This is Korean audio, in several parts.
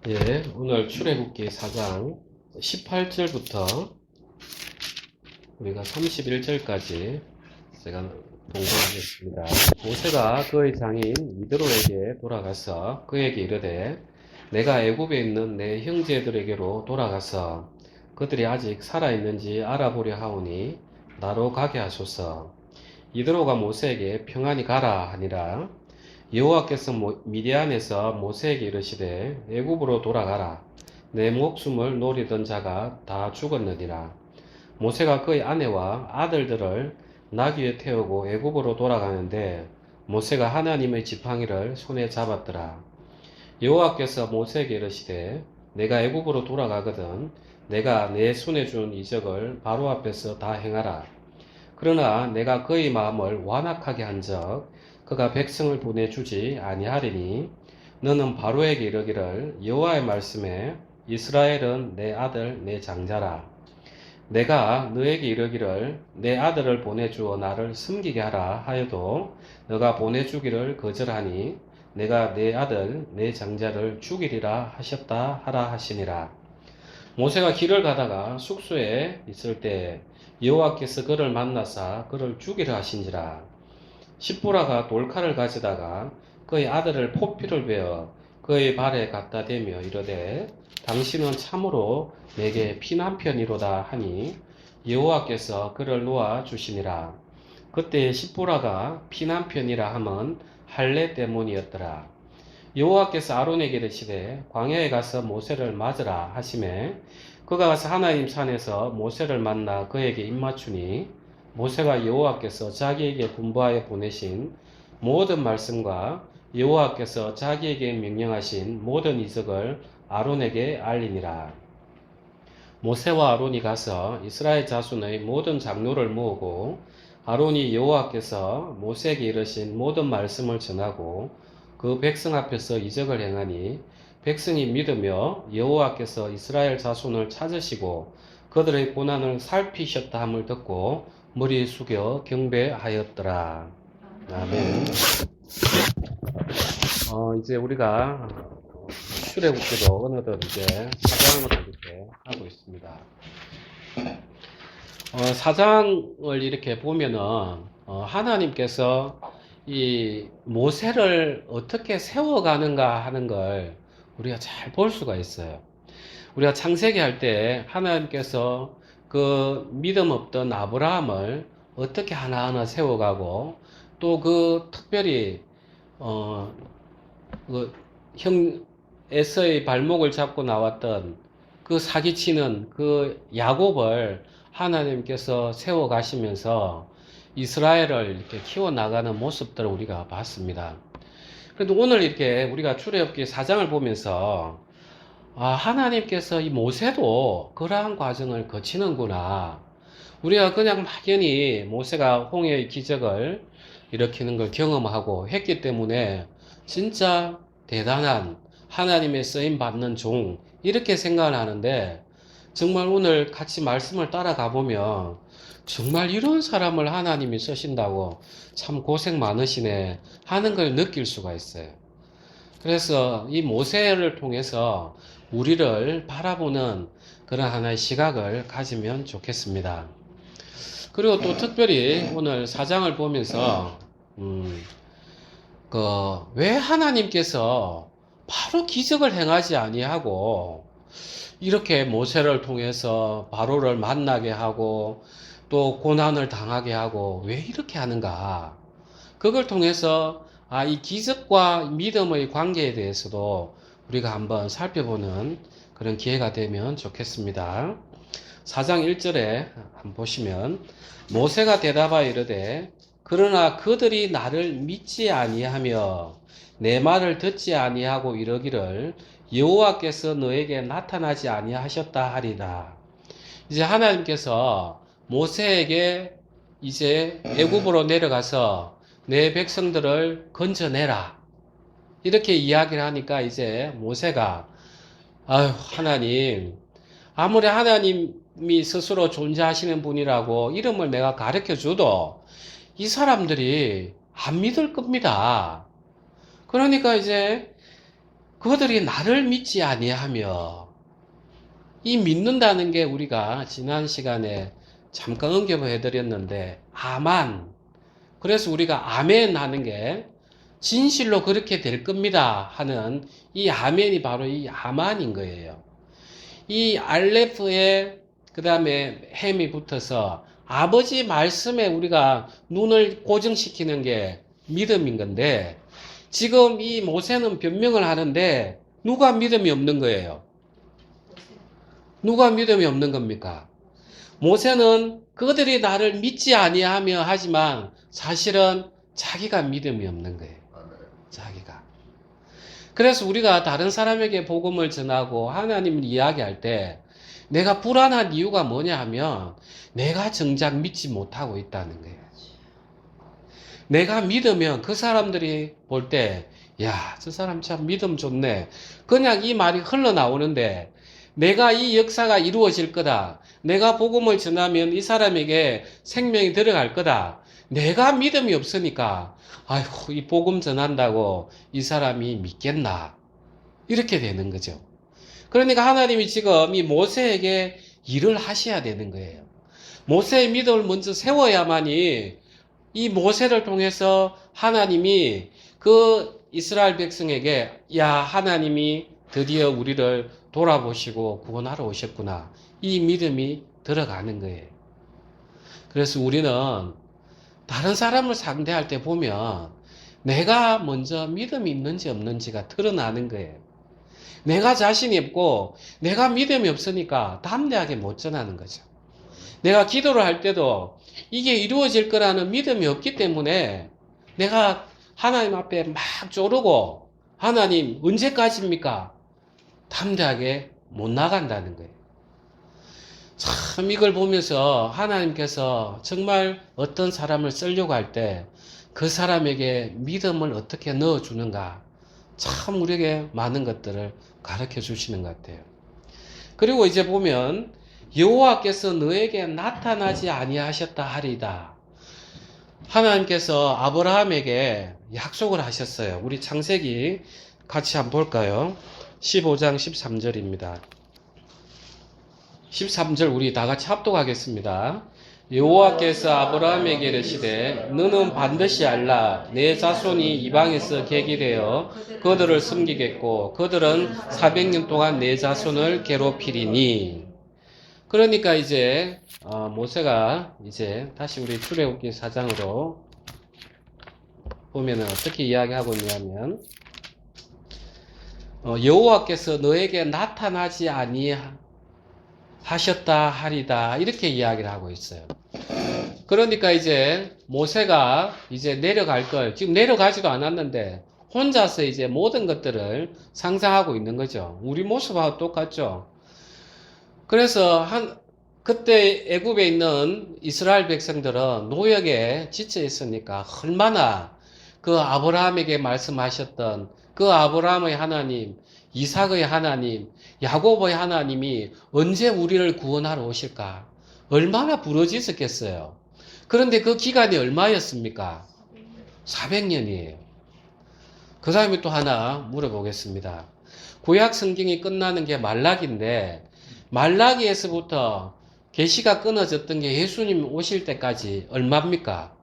예, 오늘 출애굽기 4장 18절부터 우리가 31절까지 제가 봉독하겠습니다. 모세가 그의 장인 이드로에게 돌아가서 그에게 이르되 내가 애굽에 있는 내 형제들에게로 돌아가서 그들이 아직 살아있는지 알아보려 하오니 나로 가게 하소서. 이드로가 모세에게 평안히 가라 하니라. 여호와께서 미디안에서 모세에게 이르시되 애굽으로 돌아가라. 내 목숨을 노리던 자가 다 죽었느니라. 모세가 그의 아내와 아들들을 나귀에 태우고 애굽으로 돌아가는데 모세가 하나님의 지팡이를 손에 잡았더라. 여호와께서 모세에게 이르시되 내가 애굽으로 돌아가거든 내가 내 손에 준 이적을 바로 앞에서 다 행하라. 그러나 내가 그의 마음을 완악하게 한즉 그가 백성을 보내주지 아니하리니 너는 바로에게 이르기를 여호와의 말씀에 이스라엘은 내 아들 내 장자라. 내가 너에게 이르기를 내 아들을 보내주어 나를 숨기게 하라 하여도 너가 보내주기를 거절하니 내가 내 아들 내 장자를 죽이리라 하셨다 하라 하시니라. 모세가 길을 가다가 숙소에 있을 때 여호와께서 그를 만나사 그를 죽이려 하신지라. 십보라가 돌칼을 가져다가 그의 아들을 포피를 베어 그의 발에 갖다 대며 이르되 당신은 참으로 내게 피난편이로다 하니 여호와께서 그를 놓아 주시니라. 그때 십보라가 피난편이라 함은 할례 때문이었더라. 여호와께서 아론에게 이르시되 광야에 가서 모세를 맞으라 하시매 그가 가서 하나님 산에서 모세를 만나 그에게 입맞추니 모세가 여호와께서 자기에게 분부하여 보내신 모든 말씀과 여호와께서 자기에게 명령하신 모든 이적을 아론에게 알리니라. 모세와 아론이 가서 이스라엘 자손의 모든 장로를 모으고 아론이 여호와께서 모세에게 이르신 모든 말씀을 전하고 그 백성 앞에서 이적을 행하니 백성이 믿으며 여호와께서 이스라엘 자손을 찾으시고 그들의 고난을 살피셨다 함을 듣고 머리 숙여 경배하였더라. 아멘. 이제 우리가 출애굽기도 어느덧 이제 사장으로 이렇게 하고 있습니다. 사장을 이렇게 보면은 하나님께서 이 모세를 어떻게 세워가는가 하는 걸 우리가 잘 볼 수가 있어요. 우리가 창세기 할 때 하나님께서 그 믿음 없던 아브라함을 어떻게 하나하나 세워가고 또 그 특별히 그 형 에서의 발목을 잡고 나왔던 그 사기치는 그 야곱을 하나님께서 세워가시면서 이스라엘을 이렇게 키워나가는 모습들을 우리가 봤습니다. 그래도 오늘 이렇게 우리가 출애굽기 4장을 보면서 하나님께서 이 모세도 그러한 과정을 거치는구나. 우리가 그냥 막연히 모세가 홍해의 기적을 일으키는 걸 경험하고 했기 때문에 진짜 대단한 하나님의 쓰임 받는 종 이렇게 생각을 하는데 정말 오늘 같이 말씀을 따라가 보면 정말 이런 사람을 하나님이 쓰신다고 참 고생 많으시네 하는 걸 느낄 수가 있어요. 그래서 이 모세를 통해서 우리를 바라보는 그런 하나의 시각을 가지면 좋겠습니다. 그리고 또 특별히 오늘 사장을 보면서 왜 하나님께서 바로 기적을 행하지 아니하고 이렇게 모세를 통해서 바로를 만나게 하고 또 고난을 당하게 하고 왜 이렇게 하는가? 그걸 통해서 이 기적과 믿음의 관계에 대해서도 우리가 한번 살펴보는 그런 기회가 되면 좋겠습니다. 4장 1절에 한번 보시면 모세가 대답하여 이르되 그러나 그들이 나를 믿지 아니하며 내 말을 듣지 아니하고 이러기를 여호와께서 너에게 나타나지 아니하셨다 하리다. 이제 하나님께서 모세에게 이제 애굽으로 내려가서 내 백성들을 건져내라 이렇게 이야기를 하니까 이제 모세가 하나님 아무리 하나님이 스스로 존재하시는 분이라고 이름을 내가 가르쳐 줘도 이 사람들이 안 믿을 겁니다. 그러니까 이제 그들이 나를 믿지 아니하며, 이 믿는다는 게 우리가 지난 시간에 잠깐 언급을 해드렸는데, 아만. 그래서 우리가 아멘 하는 게 진실로 그렇게 될 겁니다 하는 이 아멘이 바로 이 아만인 거예요. 이 알레프에 그 다음에 햄이 붙어서 아버지 말씀에 우리가 눈을 고정시키는 게 믿음인 건데, 지금 이 모세는 변명을 하는데 누가 믿음이 없는 거예요? 누가 믿음이 없는 겁니까? 모세는 그들이 나를 믿지 아니하며 하지만 사실은 자기가 믿음이 없는 거예요. 자기가. 그래서 우리가 다른 사람에게 복음을 전하고 하나님을 이야기할 때 내가 불안한 이유가 뭐냐 하면 내가 정작 믿지 못하고 있다는 거예요. 내가 믿으면 그 사람들이 볼 때, 야, 저 사람 참 믿음 좋네. 그냥 이 말이 흘러나오는데 내가 이 역사가 이루어질 거다. 내가 복음을 전하면 이 사람에게 생명이 들어갈 거다. 내가 믿음이 없으니까, 아이고, 이 복음 전한다고 이 사람이 믿겠나. 이렇게 되는 거죠. 그러니까 하나님이 지금 이 모세에게 일을 하셔야 되는 거예요. 모세의 믿음을 먼저 세워야만이 이 모세를 통해서 하나님이 그 이스라엘 백성에게, 야, 하나님이 드디어 우리를 돌아보시고 구원하러 오셨구나. 이 믿음이 들어가는 거예요. 그래서 우리는 다른 사람을 상대할 때 보면 내가 먼저 믿음이 있는지 없는지가 드러나는 거예요. 내가 자신이 없고 내가 믿음이 없으니까 담대하게 못 전하는 거죠. 내가 기도를 할 때도 이게 이루어질 거라는 믿음이 없기 때문에 내가 하나님 앞에 막 조르고, 하나님 언제까지입니까? 담대하게 못 나간다는 거예요. 참 이걸 보면서 하나님께서 정말 어떤 사람을 쓰려고 할 때 그 사람에게 믿음을 어떻게 넣어주는가, 참 우리에게 많은 것들을 가르쳐 주시는 것 같아요. 그리고 이제 보면 여호와께서 너에게 나타나지 아니하셨다 하리다. 하나님께서 아브라함에게 약속을 하셨어요. 우리 창세기 같이 한번 볼까요? 15장 13절입니다. 13절 우리 다 같이 합독하겠습니다. 여호와께서 아브라함에게 이르시되 너는 반드시 알라 내 자손이 이방에서 객이되어 그들을 섬기겠고 그들은 400년 동안 내 자손을 괴롭히리니. 그러니까 이제 모세가 이제 다시 우리 출애굽기 4장으로 보면은 어떻게 이야기하고 있냐면, 여호와께서 너에게 나타나지 아니하셨다 하리다, 이렇게 이야기를 하고 있어요. 그러니까 이제 모세가 이제 내려갈 걸, 지금 내려가지도 않았는데 혼자서 이제 모든 것들을 상상하고 있는 거죠. 우리 모습하고 똑같죠. 그래서 그때 애굽에 있는 이스라엘 백성들은 노역에 지쳐 있으니까 얼마나 그 아브라함에게 말씀하셨던 그 아브라함의 하나님, 이삭의 하나님, 야곱의 하나님이 언제 우리를 구원하러 오실까? 얼마나 부러지셨겠어요. 그런데 그 기간이 얼마였습니까? 400년이에요. 그 다음에 또 하나 물어보겠습니다. 구약 성경이 끝나는 게 말라기인데 말라기에서부터 계시가 끊어졌던 게 예수님 오실 때까지 얼마입니까?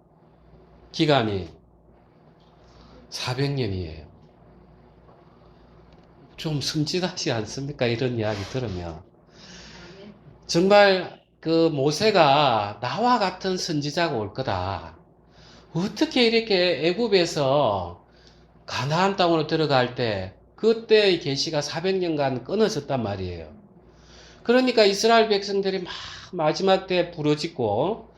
기간이 400년이에요. 좀 섬찟하지 않습니까? 이런 이야기 들으면. 정말 그 모세가 나와 같은 선지자가 올 거다. 어떻게 이렇게 애굽에서 가나안 땅으로 들어갈 때 그때의 계시가 400년간 끊어졌단 말이에요. 그러니까 이스라엘 백성들이 막 마지막 때 부르짖고,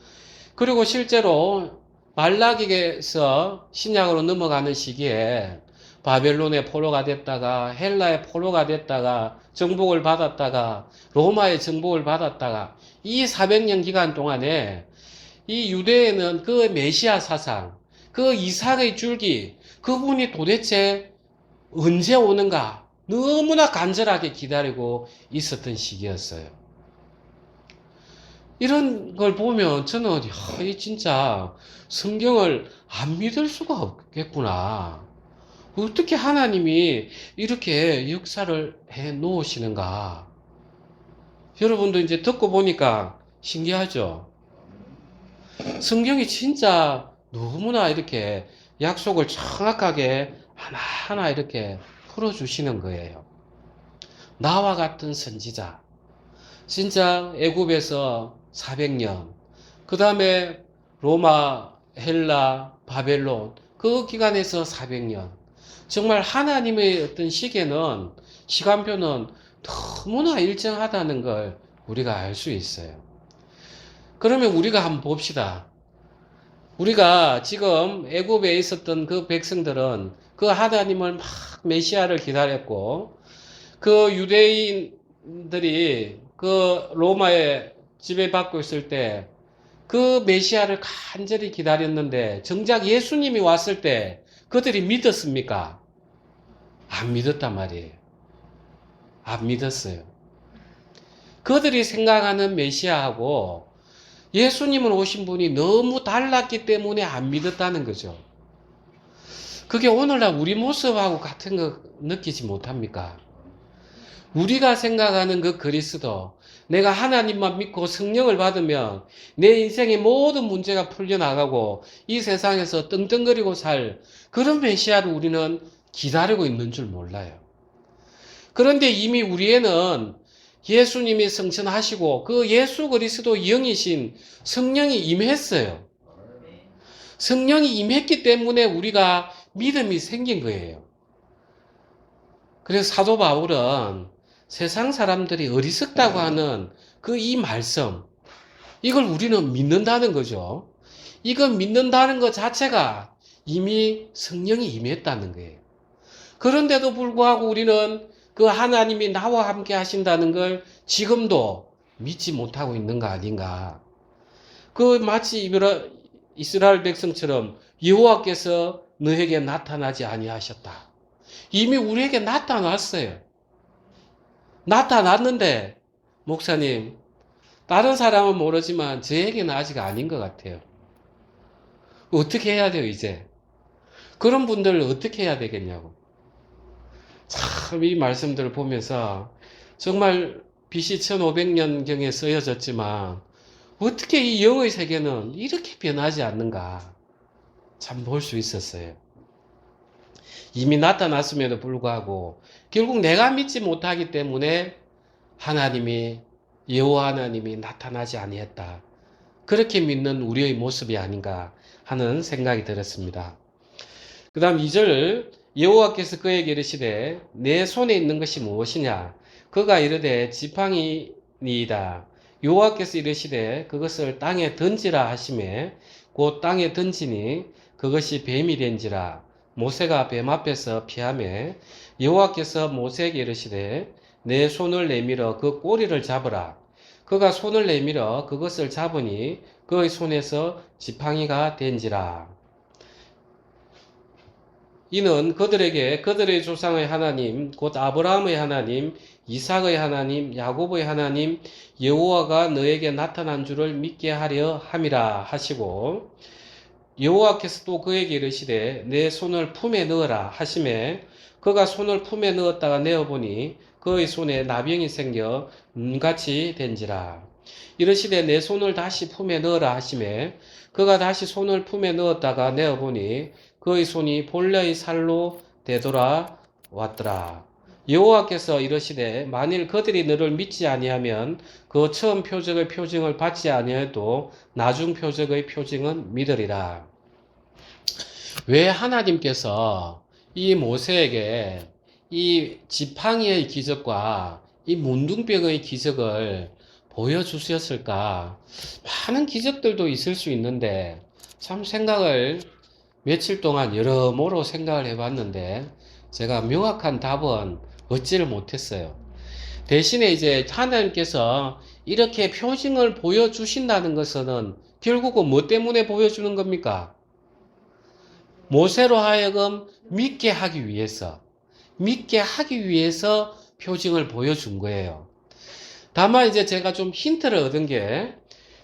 그리고 실제로 말라기에서 신약으로 넘어가는 시기에 바벨론의 포로가 됐다가 헬라의 포로가 됐다가 정복을 받았다가 로마의 정복을 받았다가 이 400년 기간 동안에 이 유대에는 그 메시아 사상, 그 이삭의 줄기, 그분이 도대체 언제 오는가 너무나 간절하게 기다리고 있었던 시기였어요. 이런 걸 보면 저는 이 진짜 성경을 안 믿을 수가 없겠구나. 어떻게 하나님이 이렇게 역사를 해 놓으시는가? 여러분도 이제 듣고 보니까 신기하죠? 성경이 진짜 너무나 이렇게 약속을 정확하게 하나하나 이렇게 풀어주시는 거예요. 나와 같은 선지자. 진짜 애굽에서 400년, 그 다음에 로마, 헬라, 바벨론, 그 기간에서 400년. 정말 하나님의 어떤 시계는, 시간표는 너무나 일정하다는 걸 우리가 알 수 있어요. 그러면 우리가 한번 봅시다. 우리가 지금 애굽에 있었던 그 백성들은 그 하나님을 막 메시아를 기다렸고, 그 유대인들이 그 로마에 지배받고 있을 때 그 메시아를 간절히 기다렸는데 정작 예수님이 왔을 때 그들이 믿었습니까? 안 믿었단 말이에요. 안 믿었어요. 그들이 생각하는 메시아하고 예수님은 오신 분이 너무 달랐기 때문에 안 믿었다는 거죠. 그게 오늘날 우리 모습하고 같은 거 느끼지 못합니까? 우리가 생각하는 그 그리스도, 내가 하나님만 믿고 성령을 받으면 내 인생의 모든 문제가 풀려나가고 이 세상에서 떵떵거리고 살 그런 메시아를 우리는 기다리고 있는 줄 몰라요. 그런데 이미 우리에는 예수님이 성천하시고 그 예수 그리스도 영이신 성령이 임했어요. 성령이 임했기 때문에 우리가 믿음이 생긴 거예요. 그래서 사도 바울은 세상 사람들이 어리석다고 하는 그 이 말씀, 이걸 우리는 믿는다는 거죠. 이걸 믿는다는 것 자체가 이미 성령이 임했다는 거예요. 그런데도 불구하고 우리는 그 하나님이 나와 함께 하신다는 걸 지금도 믿지 못하고 있는 거 아닌가. 그 마치 이스라엘 백성처럼 여호와께서 너에게 나타나지 아니하셨다. 이미 우리에게 나타났어요. 나타났는데 목사님, 다른 사람은 모르지만 저에게는 아직 아닌 것 같아요. 어떻게 해야 돼요, 이제? 그런 분들을 어떻게 해야 되겠냐고. 참 이 말씀들을 보면서 정말 BC 1500년경에 쓰여졌지만 어떻게 이 영의 세계는 이렇게 변하지 않는가 참 볼 수 있었어요. 이미 나타났음에도 불구하고 결국 내가 믿지 못하기 때문에 하나님이 여호와 하나님이 나타나지 아니했다. 그렇게 믿는 우리의 모습이 아닌가 하는 생각이 들었습니다. 그 다음 2절 여호와께서 그에게 이르시되 내 손에 있는 것이 무엇이냐? 그가 이르되 지팡이니이다. 여호와께서 이르시되 그것을 땅에 던지라 하시매 곧 땅에 던지니 그것이 뱀이 된지라. 모세가 뱀 앞에서 피하매 여호와께서 모세에게 이르시되 내 손을 내밀어 그 꼬리를 잡으라. 그가 손을 내밀어 그것을 잡으니 그의 손에서 지팡이가 된지라. 이는 그들에게 그들의 조상의 하나님 곧 아브라함의 하나님 이삭의 하나님 야곱의 하나님 여호와가 너에게 나타난 줄을 믿게 하려 함이라 하시고 여호와께서 또 그에게 이르시되 내 손을 품에 넣으라 하시매 그가 손을 품에 넣었다가 내어보니 그의 손에 나병이 생겨 눈같이 된지라. 이르시되 내 손을 다시 품에 넣으라 하시매 그가 다시 손을 품에 넣었다가 내어보니 그의 손이 본래의 살로 되돌아 왔더라. 여호와께서 이르시되 만일 그들이 너를 믿지 아니하면 그 처음 표적의 표징을 받지 아니해도 나중 표적의 표징은 믿으리라. 왜 하나님께서 이 모세에게 이 지팡이의 기적과 이 문둥병의 기적을 보여주셨을까? 많은 기적들도 있을 수 있는데 참 생각을 며칠 동안 여러모로 생각을 해봤는데 제가 명확한 답은 얻지를 못했어요. 대신에 이제 하나님께서 이렇게 표징을 보여주신다는 것은 결국은 뭐 때문에 보여주는 겁니까? 모세로 하여금 믿게 하기 위해서 표징을 보여준 거예요. 다만 이제 제가 좀 힌트를 얻은 게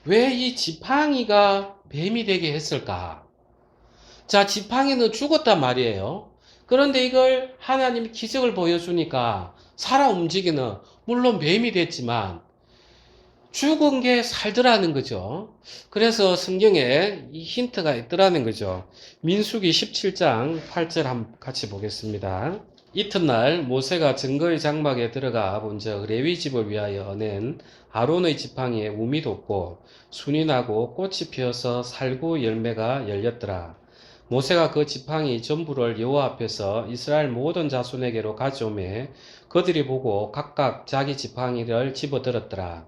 왜 이 지팡이가 뱀이 되게 했을까? 자, 지팡이는 죽었단 말이에요. 그런데 이걸 하나님이 기적을 보여주니까 살아 움직이는, 물론 뱀이 됐지만 죽은 게 살더라는 거죠. 그래서 성경에 이 힌트가 있더라는 거죠. 민수기 17장 8절 한번 같이 보겠습니다. 이튿날 모세가 증거의 장막에 들어가 본즉 레위 집을 위하여 낸 아론의 지팡이에 움이 돋고 순이 나고 꽃이 피어서 살구 열매가 열렸더라. 모세가 그 지팡이 전부를 여호와 앞에서 이스라엘 모든 자손에게로 가져오매 그들이 보고 각각 자기 지팡이를 집어들었더라.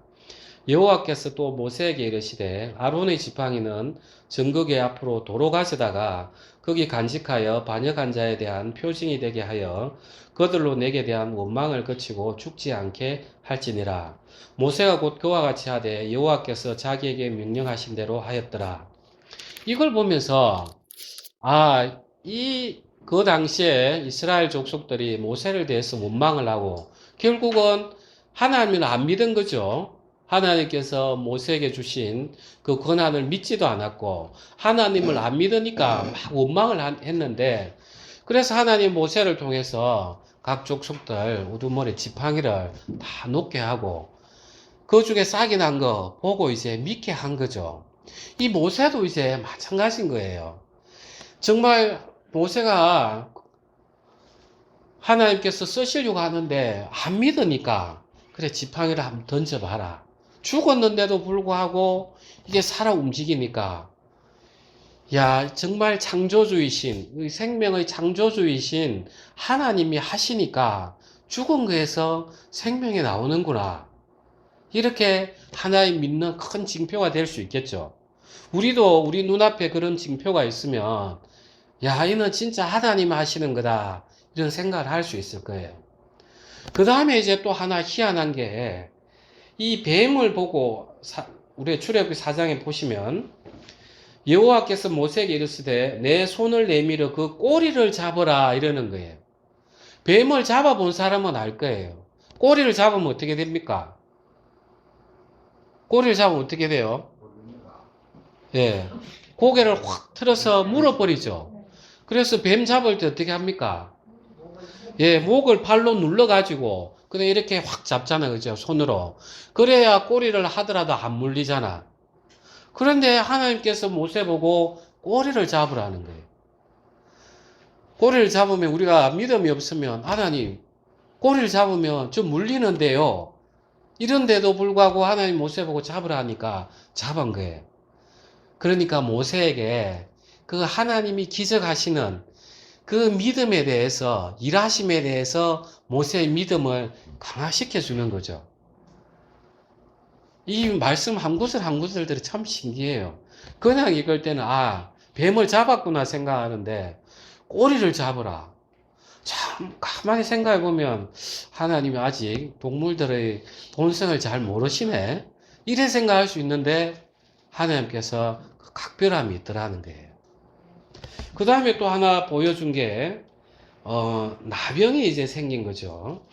여호와께서 또 모세에게 이르시되 아론의 지팡이는 증거궤 앞으로 도로 가져다가 거기 간직하여 반역한 자에 대한 표징이 되게 하여 그들로 내게 대한 원망을 그치고 죽지 않게 할지니라. 모세가 곧 그와 같이 하되 여호와께서 자기에게 명령하신 대로 하였더라. 이걸 보면서 그 당시에 이스라엘 족속들이 모세를 대해서 원망을 하고 결국은 하나님을 안 믿은 거죠. 하나님께서 모세에게 주신 그 권한을 믿지도 않았고 하나님을 안 믿으니까 막 원망을 했는데, 그래서 하나님 모세를 통해서 각 족속들 우두머리 지팡이를 다 놓게 하고 그 중에 싹이 난 거 보고 이제 믿게 한 거죠. 이 모세도 이제 마찬가지인 거예요. 정말 모세가 하나님께서 쓰시려고 하는데 안 믿으니까 그래 지팡이를 한번 던져봐라. 죽었는데도 불구하고 이게 살아 움직이니까, 야, 정말 창조주이신, 생명의 창조주이신 하나님이 하시니까 죽은 거에서 생명이 나오는구나. 이렇게 하나님 믿는 큰 징표가 될 수 있겠죠. 우리도 우리 눈앞에 그런 징표가 있으면 야, 이는 진짜 하나님 하시는 거다, 이런 생각을 할 수 있을 거예요. 그 다음에 이제 또 하나 희한한 게, 이 뱀을 보고 우리 출애굽기 4장에 보시면 여호와께서 모세에게 이르시되 내 손을 내밀어 그 꼬리를 잡으라 이러는 거예요. 뱀을 잡아본 사람은 알 거예요. 꼬리를 잡으면 어떻게 됩니까? 꼬리를 잡으면 어떻게 돼요? 예, 고개를 확 틀어서 물어버리죠. 그래서 뱀 잡을 때 어떻게 합니까? 예, 목을 발로 눌러가지고 그냥 이렇게 확 잡잖아요. 그죠? 손으로. 그래야 꼬리를 하더라도 안 물리잖아. 그런데 하나님께서 모세 보고 꼬리를 잡으라는 거예요. 꼬리를 잡으면, 우리가 믿음이 없으면 하나님 꼬리를 잡으면 좀 물리는데요, 이런데도 불구하고 하나님 모세 보고 잡으라 하니까 잡은 거예요. 그러니까 모세에게 그 하나님이 기적하시는 그 믿음에 대해서, 일하심에 대해서 모세의 믿음을 강화시켜 주는 거죠. 이 말씀 한 구절 한 구절들이 참 신기해요. 그냥 읽을 때는 뱀을 잡았구나 생각하는데 꼬리를 잡으라. 참 가만히 생각해 보면 하나님이 아직 동물들의 본성을 잘 모르시네, 이래 생각할 수 있는데 하나님께서 각별함이 있더라는 거예요. 그 다음에 또 하나 보여준 게 나병이 이제 생긴 거죠.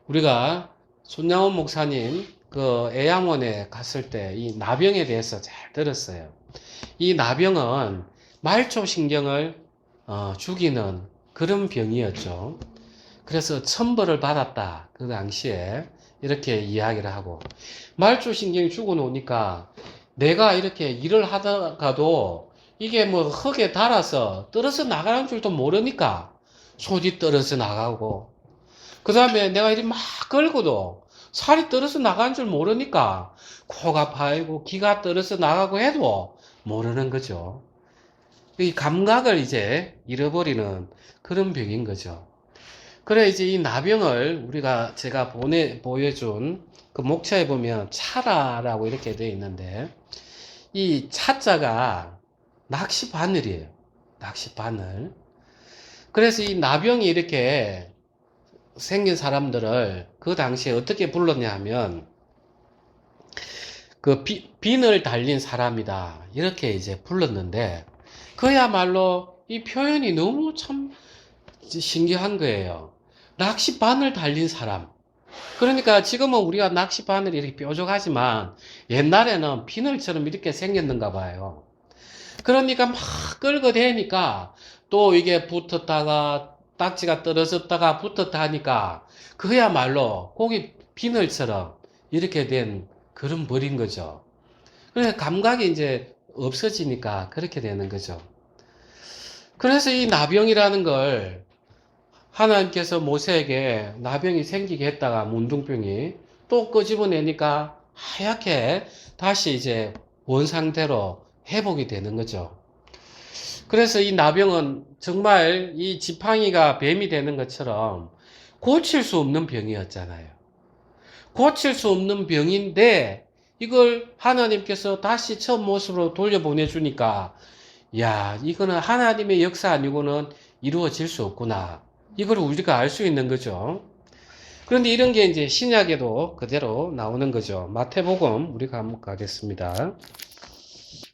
우리가 손양원 목사님 그 애양원에 갔을 때 이 나병에 대해서 잘 들었어요. 이 나병은 말초신경을 죽이는 그런 병이었죠. 그래서 천벌을 받았다, 그 당시에 이렇게 이야기를 하고, 말초신경이 죽어놓으니까 내가 이렇게 일을 하다가도 이게 뭐 흙에 닳아서 떨어져 나가는 줄도 모르니까 손이 떨어져 나가고, 그 다음에 내가 이리 막 걸고도 살이 떨어져 나가는 줄 모르니까 코가 파이고 기가 떨어져 나가고 해도 모르는 거죠. 이 감각을 이제 잃어버리는 그런 병인 거죠. 그래, 이제 이 나병을 제가 보여준 그 목차에 보면 차라라고 이렇게 되어 있는데, 이 차자가 낚시 바늘이에요. 낚시 바늘. 그래서 이 나병이 이렇게 생긴 사람들을 그 당시에 어떻게 불렀냐 하면 그 비늘 달린 사람이다, 이렇게 이제 불렀는데, 그야말로 이 표현이 너무 참 신기한 거예요. 낚시 바늘 달린 사람. 그러니까 지금은 우리가 낚시 바늘이 이렇게 뾰족하지만 옛날에는 비늘처럼 이렇게 생겼는가 봐요. 그러니까 막 끌고 대니까 또 이게 붙었다가 딱지가 떨어졌다가 붙었다 하니까 그야말로 고기 비늘처럼 이렇게 된 그런 벌인 거죠. 그래서 감각이 이제 없어지니까 그렇게 되는 거죠. 그래서 이 나병이라는 걸 하나님께서 모세에게 나병이 생기게 했다가 문둥병이 또 끄집어내니까 하얗게 다시 이제 원상태로 회복이 되는 거죠. 그래서 이 나병은 정말 이 지팡이가 뱀이 되는 것처럼 고칠 수 없는 병이었잖아요. 고칠 수 없는 병인데 이걸 하나님께서 다시 처음 모습으로 돌려보내주니까 야, 이거는 하나님의 역사 아니고는 이루어질 수 없구나. 이걸 우리가 알 수 있는 거죠. 그런데 이런 게 이제 신약에도 그대로 나오는 거죠. 마태복음 우리가 한번 가겠습니다.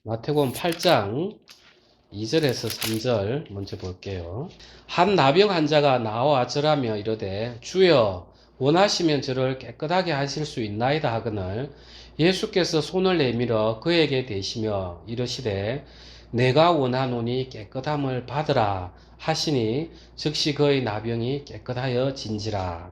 마태복음 8장 2절에서 3절 먼저 볼게요. 한 나병 환자가 나와 절하며 이르되 주여 원하시면 저를 깨끗하게 하실 수 있나이다 하거늘 예수께서 손을 내밀어 그에게 대시며 이르시되 내가 원하노니 깨끗함을 받으라 하시니 즉시 그의 나병이 깨끗하여 진지라.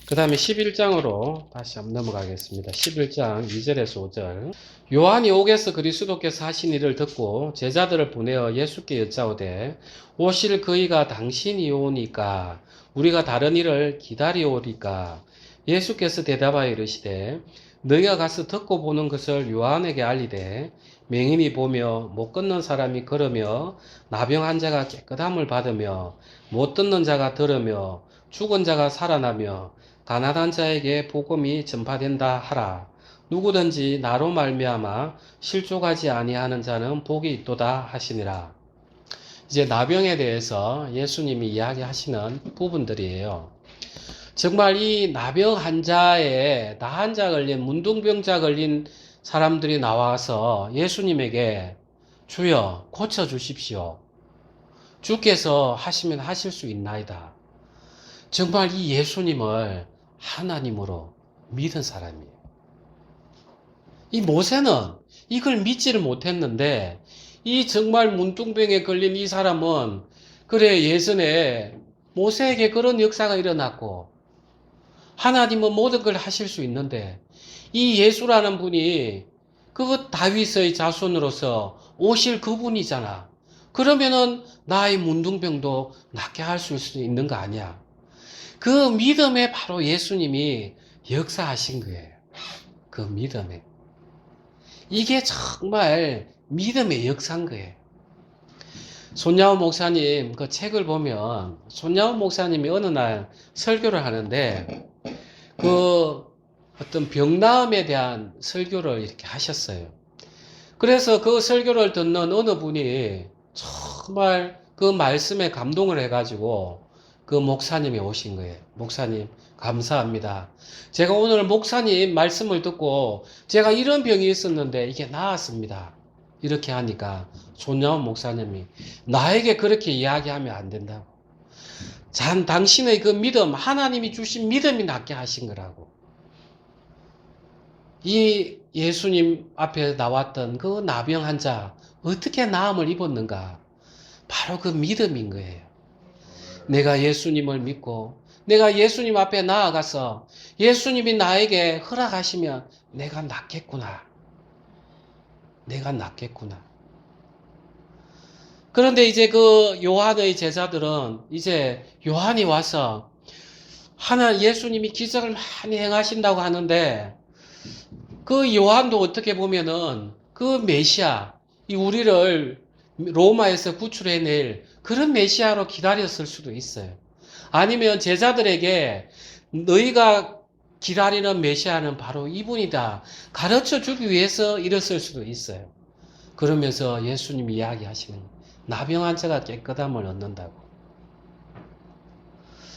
그 다음에 11장으로 다시 한번 넘어가겠습니다. 11장 2절에서 5절. 요한이 옥에서 그리스도께서 하신 일을 듣고 제자들을 보내어 예수께 여짜오되 오실 그이가 당신이 오니까 우리가 다른 일을 기다리오리까. 예수께서 대답하여 이르시되 너희가 가서 듣고 보는 것을 요한에게 알리되 맹인이 보며 못 걷는 사람이 걸으며 나병 환자가 깨끗함을 받으며 못 듣는 자가 들으며 죽은 자가 살아나며 가난한 자에게 복음이 전파된다 하라. 누구든지 나로 말미암아 실족하지 아니하는 자는 복이 있도다 하시니라. 이제 나병에 대해서 예수님이 이야기하시는 부분들이에요. 정말 이 나병 환자에 나한자 걸린 문둥병자 걸린 사람들이 나와서 예수님에게 주여 고쳐주십시오. 주께서 하시면 하실 수 있나이다. 정말 이 예수님을 하나님으로 믿은 사람이에요. 이 모세는 이걸 믿지를 못했는데 이 정말 문둥병에 걸린 이 사람은 그래 예전에 모세에게 그런 역사가 일어났고 하나님은 모든 걸 하실 수 있는데 이 예수라는 분이 그 다윗의 자손으로서 오실 그분이잖아. 그러면은 나의 문둥병도 낫게 할 수 있는 거 아니야. 그 믿음에 바로 예수님이 역사하신 거예요. 그 믿음에. 이게 정말 믿음의 역사인 거예요. 손야호 목사님 그 책을 보면 손야호 목사님이 어느 날 설교를 하는데 그 어떤 병나음에 대한 설교를 이렇게 하셨어요. 그래서 그 설교를 듣는 어느 분이 정말 그 말씀에 감동을 해가지고 그 목사님이 오신 거예요. 목사님 감사합니다. 제가 오늘 목사님 말씀을 듣고 제가 이런 병이 있었는데 이게 나았습니다. 이렇게 하니까 손야원 목사님이 나에게 그렇게 이야기하면 안 된다고. 당신의 그 믿음, 하나님이 주신 믿음이 낫게 하신 거라고. 이 예수님 앞에 나왔던 그 나병 환자 어떻게 나음을 입었는가? 바로 그 믿음인 거예요. 내가 예수님을 믿고 내가 예수님 앞에 나아가서 예수님이 나에게 허락하시면 내가 낫겠구나. 내가 낫겠구나. 그런데 이제 그 요한의 제자들은 이제 요한이 와서 예수님이 기적을 많이 행하신다고 하는데 그 요한도 어떻게 보면은 그 메시아, 이 우리를 로마에서 구출해낼 그런 메시아로 기다렸을 수도 있어요. 아니면 제자들에게 너희가 기다리는 메시아는 바로 이분이다. 가르쳐 주기 위해서 이랬을 수도 있어요. 그러면서 예수님이 이야기하시는 나병 환자가 깨끗함을 얻는다고.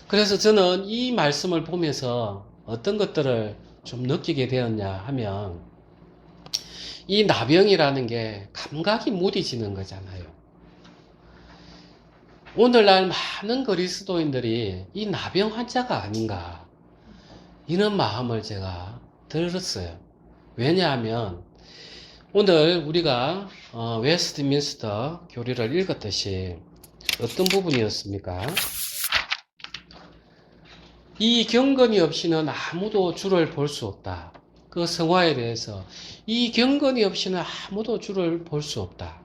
그래서 저는 이 말씀을 보면서 어떤 것들을 좀 느끼게 되었냐 하면 이 나병이라는 게 감각이 무디지는 거잖아요. 오늘날 많은 그리스도인들이 이 나병 환자가 아닌가 이런 마음을 제가 들었어요. 왜냐하면 오늘 우리가 웨스트민스터 교리를 읽었듯이 어떤 부분이었습니까? 이 경건이 없이는 아무도 주를 볼 수 없다. 그 성화에 대해서 이 경건이 없이는 아무도 주를 볼 수 없다.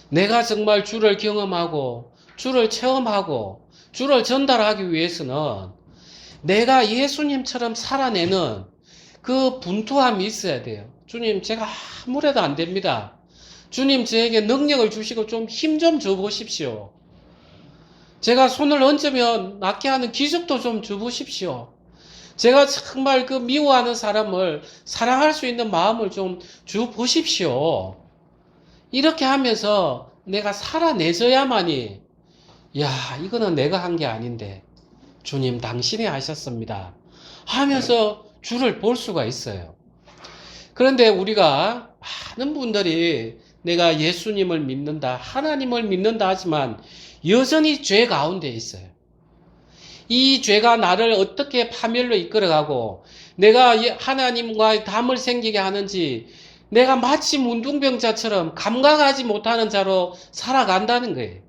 내가 정말 주를 경험하고 주를 체험하고 주를 전달하기 위해서는 내가 예수님처럼 살아내는 그 분투함이 있어야 돼요. 주님, 제가 아무래도 안 됩니다. 주님, 저에게 능력을 주시고 좀 힘 좀 줘보십시오. 제가 손을 얹으면 낫게 하는 기적도 좀 줘보십시오. 제가 정말 그 미워하는 사람을 사랑할 수 있는 마음을 좀 줘보십시오. 이렇게 하면서 내가 살아내줘야만이, 야, 이거는 내가 한 게 아닌데 주님 당신이 하셨습니다 하면서 주를 볼 수가 있어요. 그런데 우리가 많은 분들이 내가 예수님을 믿는다, 하나님을 믿는다 하지만 여전히 죄 가운데 있어요. 이 죄가 나를 어떻게 파멸로 이끌어가고 내가 하나님과의 담을 생기게 하는지 내가 마치 문둥병자처럼 감각하지 못하는 자로 살아간다는 거예요.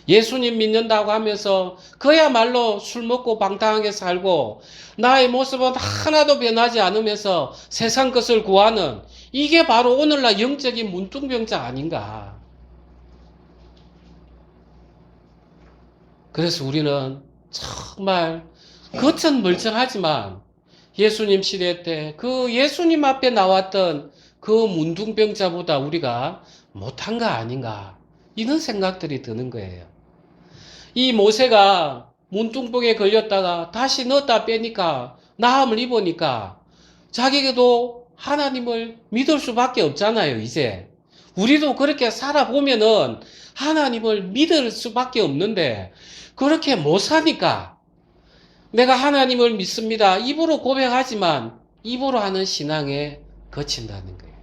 예수님 믿는다고 하면서 그야말로 술 먹고 방탕하게 살고 나의 모습은 하나도 변하지 않으면서 세상 것을 구하는, 이게 바로 오늘날 영적인 문둥병자 아닌가. 그래서 우리는 정말 겉은 멀쩡하지만 예수님 시대 때 그 예수님 앞에 나왔던 그 문둥병자보다 우리가 못한 거 아닌가, 이런 생각들이 드는 거예요. 이 모세가 문둥병에 걸렸다가 다시 넣었다 빼니까 나음을 입으니까 자기도 하나님을 믿을 수밖에 없잖아요. 이제 우리도 그렇게 살아보면은 하나님을 믿을 수밖에 없는데 그렇게 못 사니까 내가 하나님을 믿습니다 입으로 고백하지만 입으로 하는 신앙에 거친다는 거예요.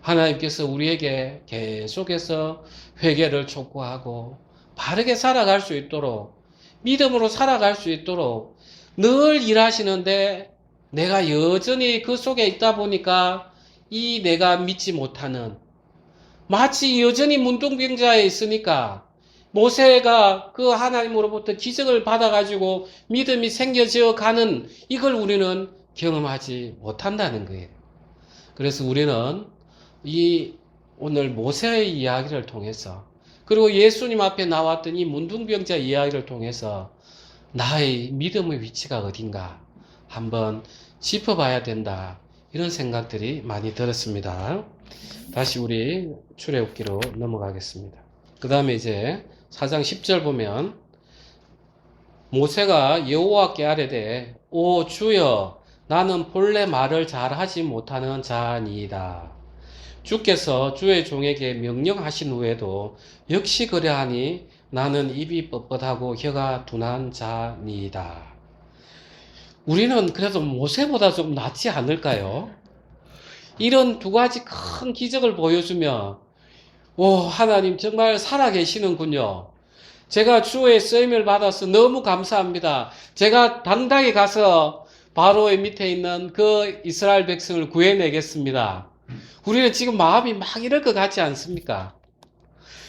하나님께서 우리에게 계속해서 회개를 촉구하고 바르게 살아갈 수 있도록, 믿음으로 살아갈 수 있도록 늘 일하시는데 내가 여전히 그 속에 있다 보니까 이 내가 믿지 못하는, 마치 여전히 문둥병자에 있으니까 모세가 그 하나님으로부터 기적을 받아가지고 믿음이 생겨져 가는 이걸 우리는 경험하지 못한다는 거예요. 그래서 우리는 이 오늘 모세의 이야기를 통해서 그리고 예수님 앞에 나왔던 이 문둥병자 이야기를 통해서 나의 믿음의 위치가 어딘가 한번 짚어봐야 된다, 이런 생각들이 많이 들었습니다. 다시 우리 출애굽기로 넘어가겠습니다. 그 다음에 이제 4장 10절 보면 모세가 여호와께 아뢰되 오 주여 나는 본래 말을 잘하지 못하는 자니이다. 주께서 주의 종에게 명령하신 후에도 역시 그러하니 나는 입이 뻣뻣하고 혀가 둔한 자니이다. 우리는 그래도 모세보다 좀 낫지 않을까요? 이런 두 가지 큰 기적을 보여주며 오 하나님 정말 살아계시는군요. 제가 주의 쓰임을 받아서 너무 감사합니다. 제가 당당히 가서 바로의 밑에 있는 그 이스라엘 백성을 구해내겠습니다. 우리는 지금 마음이 막 이럴 것 같지 않습니까?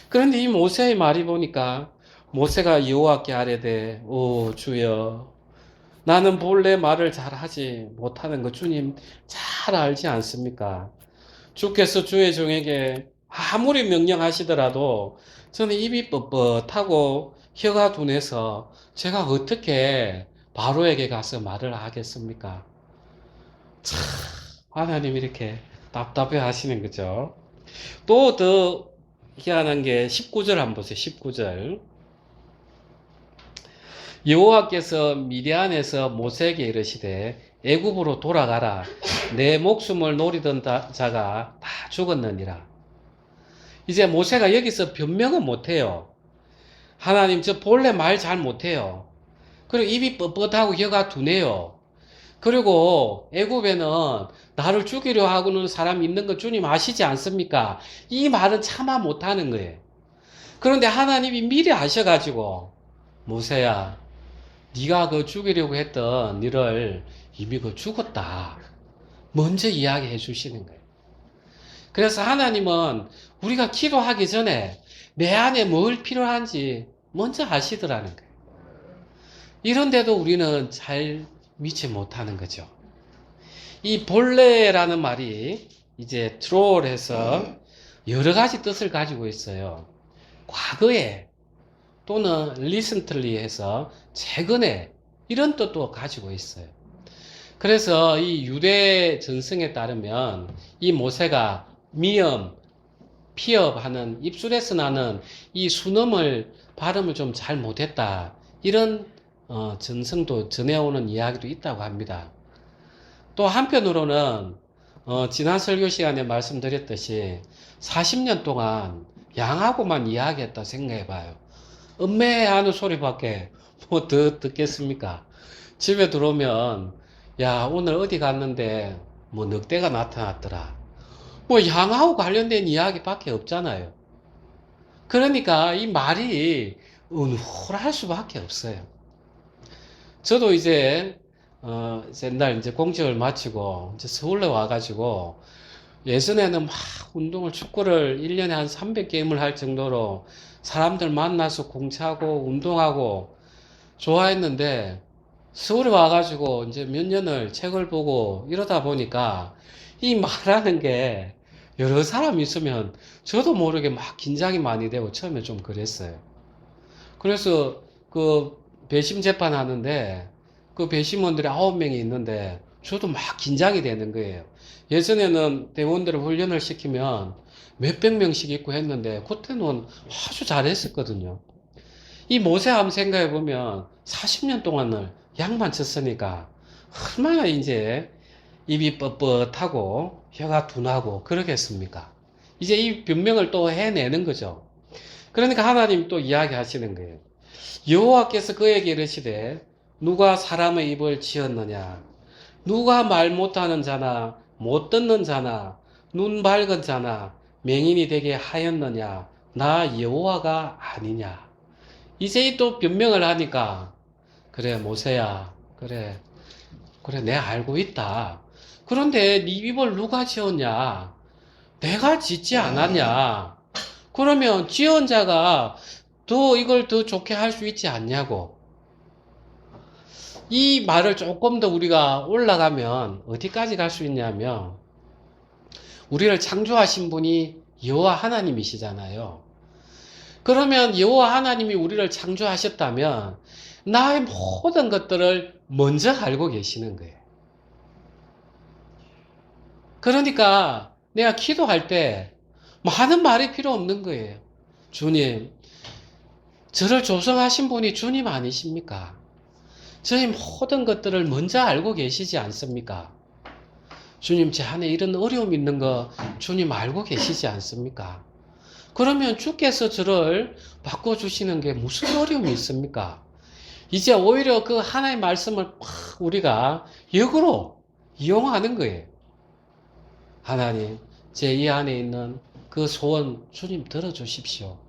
그런데 이 모세의 말이 보니까 모세가 여호와께 아뢰되 오 주여 나는 본래 말을 잘하지 못하는 거 주님 잘 알지 않습니까? 주께서 주의 종에게 아무리 명령하시더라도 저는 입이 뻣뻣하고 혀가 둔해서 제가 어떻게 바로에게 가서 말을 하겠습니까? 참 하나님 이렇게 답답해 하시는 거죠. 또 더 희한한 게 19절 한번 보세요. 19절. 여호와께서 미디안에서 모세에게 이르시되 애굽으로 돌아가라. 내 목숨을 노리던 자가 다 죽었느니라. 이제 모세가 여기서 변명은 못해요. 하나님 저 본래 말 잘 못해요. 그리고 입이 뻣뻣하고 혀가 둔해요. 그리고 애굽에는 나를 죽이려 하고는 사람이 있는 거 주님 아시지 않습니까? 이 말은 차마 못하는 거예요. 그런데 하나님이 미리 아셔가지고 모세야 네가 그 죽이려고 했던 너를 이미 그 죽었다 먼저 이야기해 주시는 거예요. 그래서 하나님은 우리가 기도하기 전에 내 안에 뭘 필요한지 먼저 아시더라는 거예요. 이런데도 우리는 잘 믿지 못하는 거죠. 이 본래라는 말이 이제 트롤해서 여러 가지 뜻을 가지고 있어요. 과거에 또는 recently 해서 최근에 이런 뜻도 가지고 있어요. 그래서 이 유대 전승에 따르면 이 모세가 미음, 피업하는 입술에서 나는 이 순음을 발음을 좀 잘 못했다. 이런 전승도 전해오는 이야기도 있다고 합니다. 또 한편으로는 지난 설교 시간에 말씀드렸듯이 40년 동안 양하고만 이야기했다 생각해봐요. 음매하는 소리밖에 뭐 더 듣겠습니까? 집에 들어오면 야 오늘 어디 갔는데 뭐 늑대가 나타났더라. 뭐 양하고 관련된 이야기밖에 없잖아요. 그러니까 이 말이 은홀할 수밖에 없어요. 저도 이제 옛날 이제 공직을 마치고 이제 서울에 와가지고 예전에는 막 운동을 축구를 1년에 한 300게임을 할 정도로 사람들 만나서 공차고 운동하고 좋아했는데 서울에 와가지고 이제 몇 년을 책을 보고 이러다 보니까 이 말하는 게 여러 사람이 있으면 저도 모르게 막 긴장이 많이 되고 처음에 좀 그랬어요. 그래서 그 배심 재판 하는데 그 배심원들이 9명이 있는데 저도 막 긴장이 되는 거예요. 예전에는 대원들을 훈련을 시키면 몇백 명씩 있고 했는데 그때는 아주 잘했었거든요. 이 모세 한번 생각해 보면 40년 동안을 약만 쳤으니까 얼마나 이제 입이 뻣뻣하고 혀가 둔하고 그러겠습니까? 이제 이 변명을 또 해내는 거죠. 그러니까 하나님 또 이야기하시는 거예요. 여호와께서 그에게 이르시되 누가 사람의 입을 지었느냐? 누가 말 못하는 자나 못 듣는 자나 눈 밝은 자나 맹인이 되게 하였느냐? 나 여호와가 아니냐? 이제 또 변명을 하니까 그래 모세야 그래 내 알고 있다. 그런데 네 입을 누가 지었냐? 내가 짓지 않았냐? 그러면 지은 자가 더 이걸 더 좋게 할 수 있지 않냐고. 이 말을 조금 더 우리가 올라가면 어디까지 갈 수 있냐면 우리를 창조하신 분이 여호와 하나님이시잖아요. 그러면 여호와 하나님이 우리를 창조하셨다면 나의 모든 것들을 먼저 알고 계시는 거예요. 그러니까 내가 기도할 때 많은 말이 필요 없는 거예요. 주님, 저를 조성하신 분이 주님 아니십니까? 저의 모든 것들을 먼저 알고 계시지 않습니까? 주님, 제 안에 이런 어려움 있는 거 주님 알고 계시지 않습니까? 그러면 주께서 저를 바꿔주시는 게 무슨 어려움이 있습니까? 이제 오히려 그 하나의 말씀을 팍 우리가 역으로 이용하는 거예요. 하나님, 제 이 안에 있는 그 소원 주님 들어주십시오.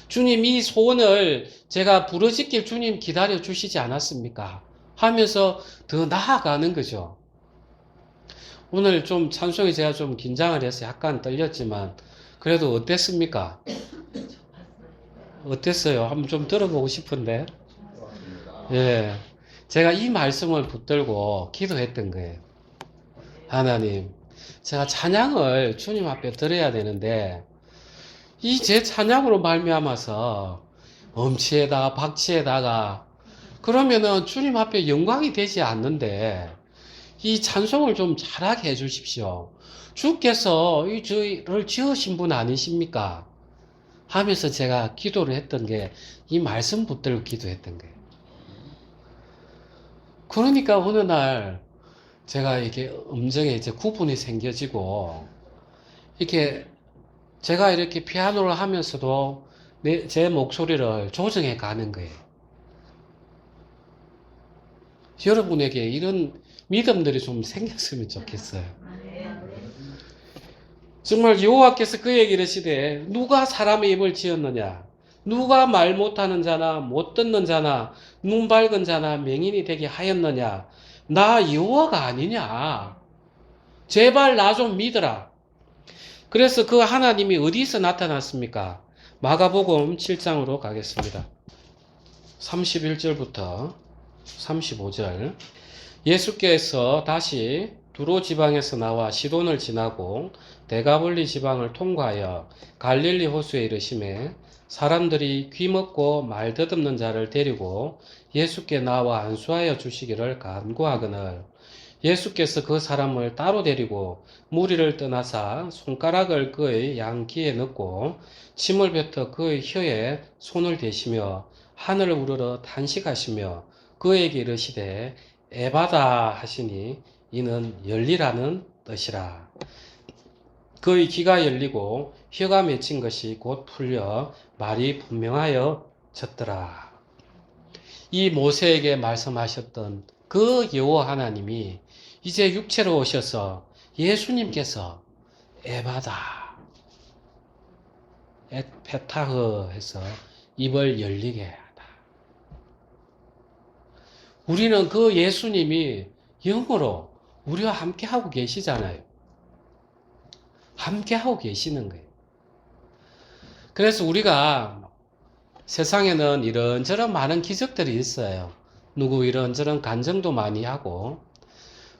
주님 이 소원을 제가 부르짖길 주님 기다려 주시지 않았습니까? 하면서 더 나아가는 거죠. 오늘 좀 찬송이 제가 좀 긴장을 해서 약간 떨렸지만 그래도 어땠습니까? 어땠어요? 한번 좀 들어보고 싶은데. 예. 제가 이 말씀을 붙들고 기도했던 거예요. 하나님, 제가 찬양을 주님 앞에 드려야 되는데 이 제 찬양으로 말미암아서 엄치에다가 박치에다가 그러면은 주님 앞에 영광이 되지 않는데 이 찬송을 좀 잘하게 해주십시오. 주께서 이 저희를 지으신 분 아니십니까? 하면서 제가 기도를 했던 게 이 말씀 붙들고 기도했던 거예요. 그러니까 어느 날 제가 이게 음정에 이제 구분이 생겨지고 이렇게 제가 이렇게 피아노를 하면서도 제 목소리를 조정해 가는 거예요. 여러분에게 이런 믿음들이 좀 생겼으면 좋겠어요. 정말 여호와께서 그에게 이르시되 누가 사람의 입을 지었느냐? 누가 말 못하는 자나 못 듣는 자나 눈 밝은 자나 맹인이 되게 하였느냐? 나 여호와가 아니냐? 제발 나 좀 믿으라. 그래서 그 하나님이 어디서 나타났습니까? 마가복음 7장으로 가겠습니다. 31절부터 35절. 예수께서 다시 두로 지방에서 나와 시돈을 지나고 데가볼리 지방을 통과하여 갈릴리 호수에 이르시매 사람들이 귀먹고 말 더듬는 자를 데리고 예수께 나와 안수하여 주시기를 간구하거늘 예수께서 그 사람을 따로 데리고 무리를 떠나사 손가락을 그의 양귀에 넣고 침을 뱉어 그의 혀에 손을 대시며 하늘을 우러러 탄식하시며 그에게 이르시되 에바다 하시니 이는 열리라는 뜻이라. 그의 귀가 열리고 혀가 맺힌 것이 곧 풀려 말이 분명하여 졌더라. 이 모세에게 말씀하셨던 그 여호와 하나님이 이제 육체로 오셔서 예수님께서 에바다, 페타흐 해서 입을 열리게 하다. 우리는 그 예수님이 영으로 우리와 함께 하고 계시잖아요. 함께 하고 계시는 거예요. 그래서 우리가 세상에는 이런저런 많은 기적들이 있어요. 누구 이런저런 간증도 많이 하고.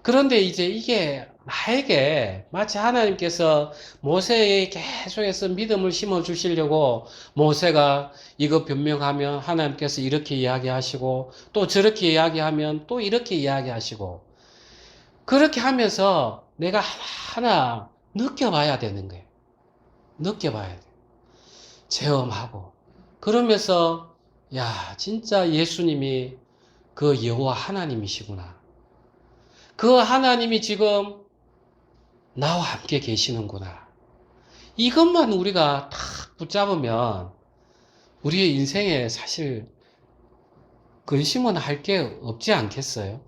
그런데 이제 이게 나에게 마치 하나님께서 모세에게 계속해서 믿음을 심어 주시려고 모세가 이거 변명하면 하나님께서 이렇게 이야기하시고 또 저렇게 이야기하면 또 이렇게 이야기하시고 그렇게 하면서 내가 하나하나 느껴봐야 되는 거예요. 느껴봐야 돼요. 체험하고. 그러면서 야 진짜 예수님이 그 여호와 하나님이시구나. 그 하나님이 지금 나와 함께 계시는구나. 이것만 우리가 탁 붙잡으면 우리의 인생에 사실 근심은 할 게 없지 않겠어요?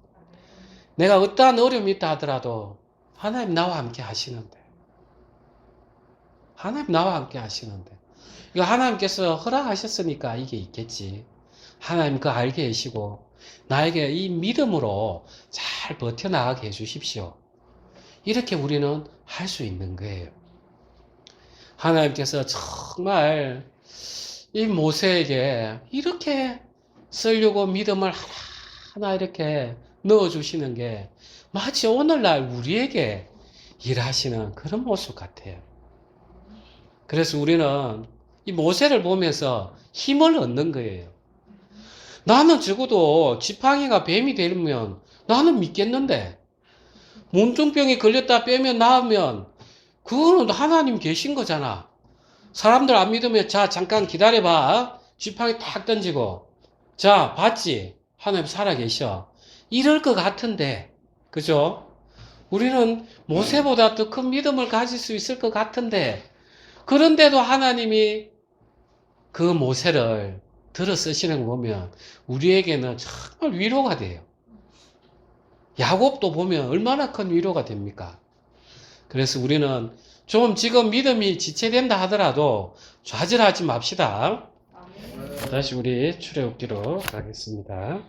내가 어떠한 어려움이 있다 하더라도 하나님 나와 함께 하시는데 하나님 나와 함께 하시는데 이거 하나님께서 허락하셨으니까 이게 있겠지. 하나님 그 알게 계시고 나에게 이 믿음으로 잘 버텨나가게 해주십시오. 이렇게 우리는 할 수 있는 거예요. 하나님께서 정말 이 모세에게 이렇게 쓰려고 믿음을 하나하나 이렇게 넣어주시는 게 마치 오늘날 우리에게 일하시는 그런 모습 같아요. 그래서 우리는 이 모세를 보면서 힘을 얻는 거예요. 나는 적어도 지팡이가 뱀이 되면 나는 믿겠는데 문둥병이 걸렸다 빼면 나으면 그거는 하나님 계신 거잖아. 사람들 안 믿으면 자 잠깐 기다려봐. 지팡이 탁 던지고 자 봤지? 하나님 살아계셔. 이럴 것 같은데 그죠? 우리는 모세보다 더 큰 믿음을 가질 수 있을 것 같은데 그런데도 하나님이 그 모세를 들어 쓰시는 거 보면 우리에게는 정말 위로가 돼요. 야곱도 보면 얼마나 큰 위로가 됩니까? 그래서 우리는 좀 지금 믿음이 지체된다 하더라도 좌절하지 맙시다. 다시 우리 출애굽기로 가겠습니다.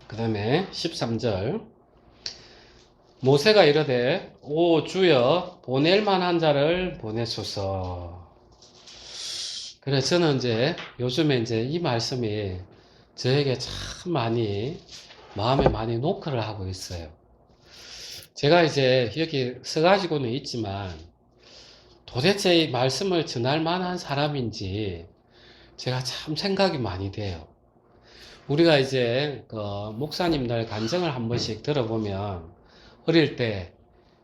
그 다음에 13절 모세가 이르되 오 주여 보낼 만한 자를 보내소서. 그래서 저는 이제 요즘에 이제 이 말씀이 저에게 참 많이 마음에 많이 노크를 하고 있어요. 제가 이제 여기 서가지고는 있지만 도대체 이 말씀을 전할 만한 사람인지 제가 참 생각이 많이 돼요. 우리가 이제 그 목사님들 간증을 한 번씩 들어보면 어릴 때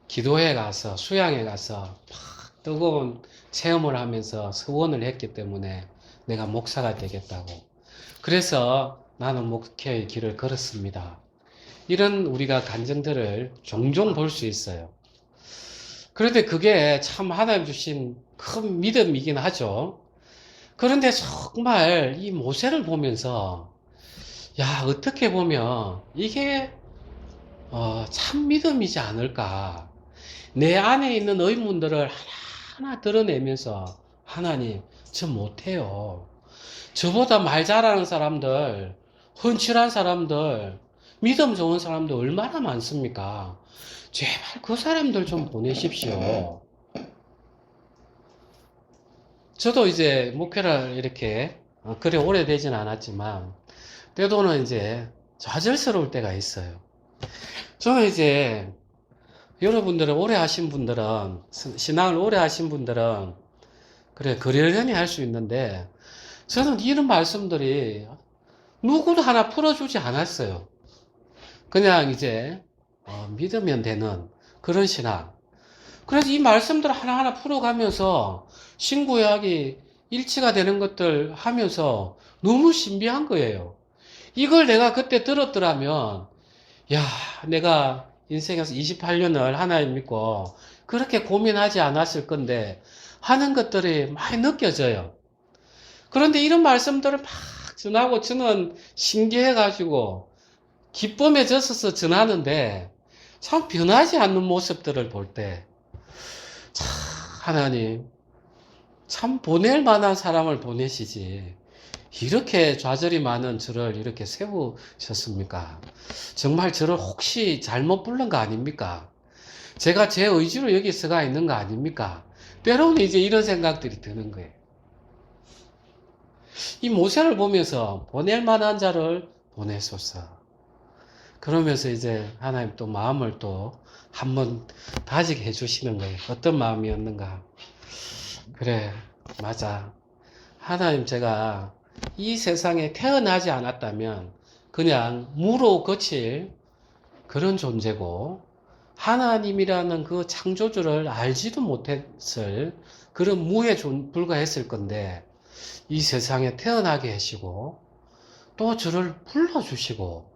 기도회 가서 수양회 가서 막 뜨거운 체험을 하면서 서원을 했기 때문에 내가 목사가 되겠다고. 그래서 나는 목회의 길을 걸었습니다. 이런 우리가 간증들을 종종 볼 수 있어요. 그런데 그게 참 하나님 주신 큰 믿음이긴 하죠. 그런데 정말 이 모세를 보면서 야 어떻게 보면 이게 참 믿음이지 않을까. 내 안에 있는 의문들을 하나하나 드러내면서 하나님 저 못해요. 저보다 말 잘하는 사람들, 헌칠한 사람들, 믿음 좋은 사람들 얼마나 많습니까? 제발 그 사람들 좀 보내십시오. 저도 이제 목회를 이렇게 그래 오래되진 않았지만 때도는 이제 좌절스러울 때가 있어요. 저는 이제 여러분들은 오래 하신 분들은, 신앙을 오래 하신 분들은 그래 그러려니 할 수 있는데, 저는 이런 말씀들이 누구도 하나 풀어주지 않았어요. 그냥 이제 믿으면 되는 그런 신앙. 그래서 이 말씀들 하나하나 풀어가면서 신구약이 일치가 되는 것들 하면서 너무 신비한 거예요. 이걸 내가 그때 들었더라면, 야, 내가 인생에서 28년을 하나님 믿고 그렇게 고민하지 않았을 건데 하는 것들이 많이 느껴져요. 그런데 이런 말씀들을 막 전하고 저는 신기해가지고 기쁨에 젖어서 전하는데 참 변하지 않는 모습들을 볼 때, 참, 하나님, 참 보낼 만한 사람을 보내시지. 이렇게 좌절이 많은 저를 이렇게 세우셨습니까? 정말 저를 혹시 잘못 부른 거 아닙니까? 제가 제 의지로 여기 서가 있는 거 아닙니까? 때로는 이제 이런 생각들이 드는 거예요. 이 모세를 보면서 보낼 만한 자를 보내소서. 그러면서 이제 하나님 또 마음을 또 한번 다지게 해주시는 거예요. 어떤 마음이었는가? 그래, 맞아. 하나님, 제가 이 세상에 태어나지 않았다면 그냥 무로 거칠 그런 존재고, 하나님이라는 그 창조주를 알지도 못했을 그런 무에 불과했을 건데, 이 세상에 태어나게 하시고 또 저를 불러주시고,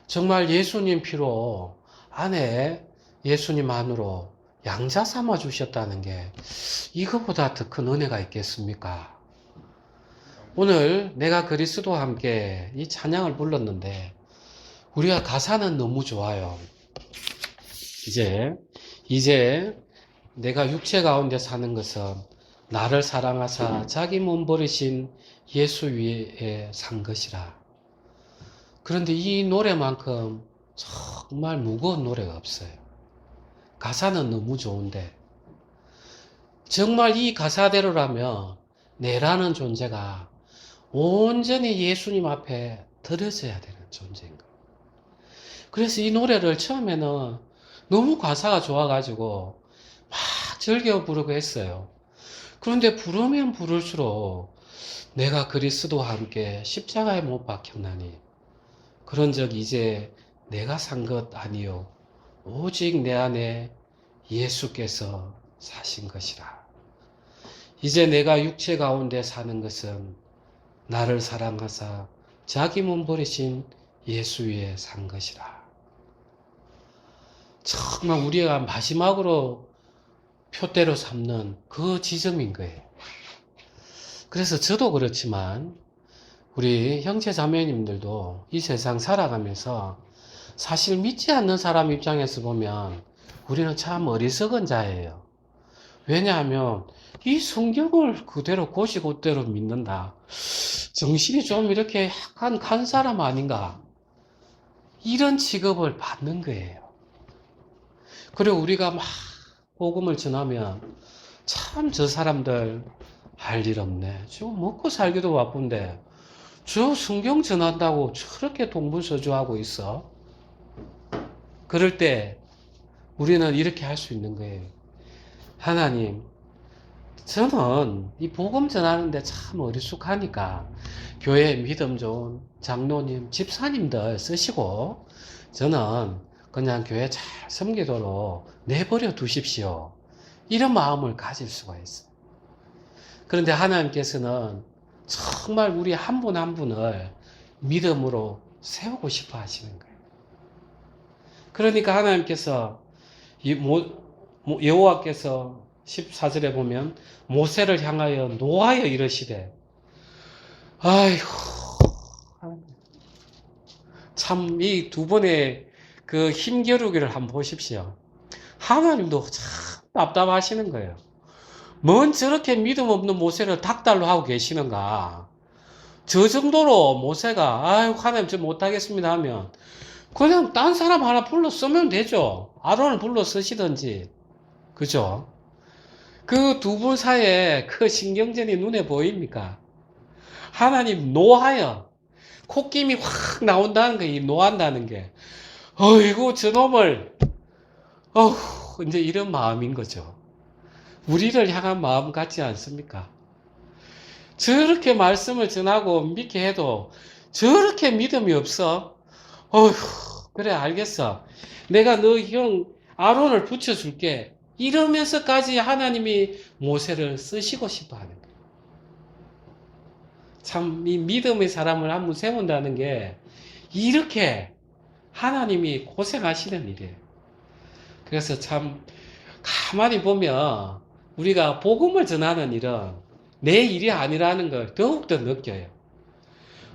정말 예수님 피로 안에 예수님 안으로 양자 삼아 주셨다는 게 이거보다 더 큰 은혜가 있겠습니까? 오늘 내가 그리스도와 함께 이 찬양을 불렀는데 우리가 가사는 너무 좋아요. 이제 내가 육체 가운데 사는 것은 나를 사랑하사 자기 몸 버리신 예수 위에 산 것이라. 그런데 이 노래만큼 정말 무거운 노래가 없어요. 가사는 너무 좋은데 정말 이 가사대로라면 내라는 존재가 온전히 예수님 앞에 드려져야 되는 존재인 거예요. 그래서 이 노래를 처음에는 너무 가사가 좋아가지고 막 즐겨 부르고 했어요. 그런데 부르면 부를수록 내가 그리스도와 함께 십자가에 못 박혔나니 그런 적 이제 내가 산 것 아니요 오직 내 안에 예수께서 사신 것이라. 이제 내가 육체 가운데 사는 것은 나를 사랑하사 자기 몸 버리신 예수 위에 산 것이라. 정말 우리가 마지막으로 표대로 삼는 그 지점인 거예요. 그래서 저도 그렇지만 우리 형제 자매님들도 이 세상 살아가면서 사실 믿지 않는 사람 입장에서 보면 우리는 참 어리석은 자예요. 왜냐하면 이 성경을 그대로 곧이곧대로 믿는다. 정신이 좀 이렇게 약간 간 사람 아닌가? 이런 취급을 받는 거예요. 그리고 우리가 막 복음을 전하면 참 저 사람들 할 일 없네. 지금 먹고 살기도 바쁜데 저 성경 전한다고 저렇게 동분서주하고 있어? 그럴 때 우리는 이렇게 할 수 있는 거예요. 하나님, 저는 이 복음 전하는데 참 어리숙하니까 교회 믿음 좋은 장로님, 집사님들 쓰시고 저는 그냥 교회 잘 섬기도록 내버려 두십시오. 이런 마음을 가질 수가 있어요. 그런데 하나님께서는 정말 우리 한 분 한 분을 믿음으로 세우고 싶어 하시는 거예요. 그러니까 하나님께서 여호와께서 14절에 보면 모세를 향하여 노하여 이르시되, 아이고 참 이 두 번의 그 힘겨루기를 한번 보십시오. 하나님도 참 답답하시는 거예요. 뭔 저렇게 믿음 없는 모세를 닥달로 하고 계시는가? 저 정도로 모세가 아유 하나님 저 못하겠습니다 하면 그냥 딴 사람 하나 불러 쓰면 되죠. 아론을 불러 쓰시든지. 그죠? 그 두 분 사이에 그 신경전이 눈에 보입니까? 하나님 노하여 콧김이 확 나온다는 거, 이 노한다는 게. 어이구, 저놈을, 이제 이런 마음인 거죠. 우리를 향한 마음 같지 않습니까? 저렇게 말씀을 전하고 믿게 해도 저렇게 믿음이 없어? 그래, 알겠어. 내가 너 형 아론을 붙여줄게. 이러면서까지 하나님이 모세를 쓰시고 싶어 하는 거예요. 참, 이 믿음의 사람을 한번 세운다는 게 이렇게 하나님이 고생하시는 일이에요. 그래서 참, 가만히 보면 우리가 복음을 전하는 일은 내 일이 아니라는 걸 더욱더 느껴요.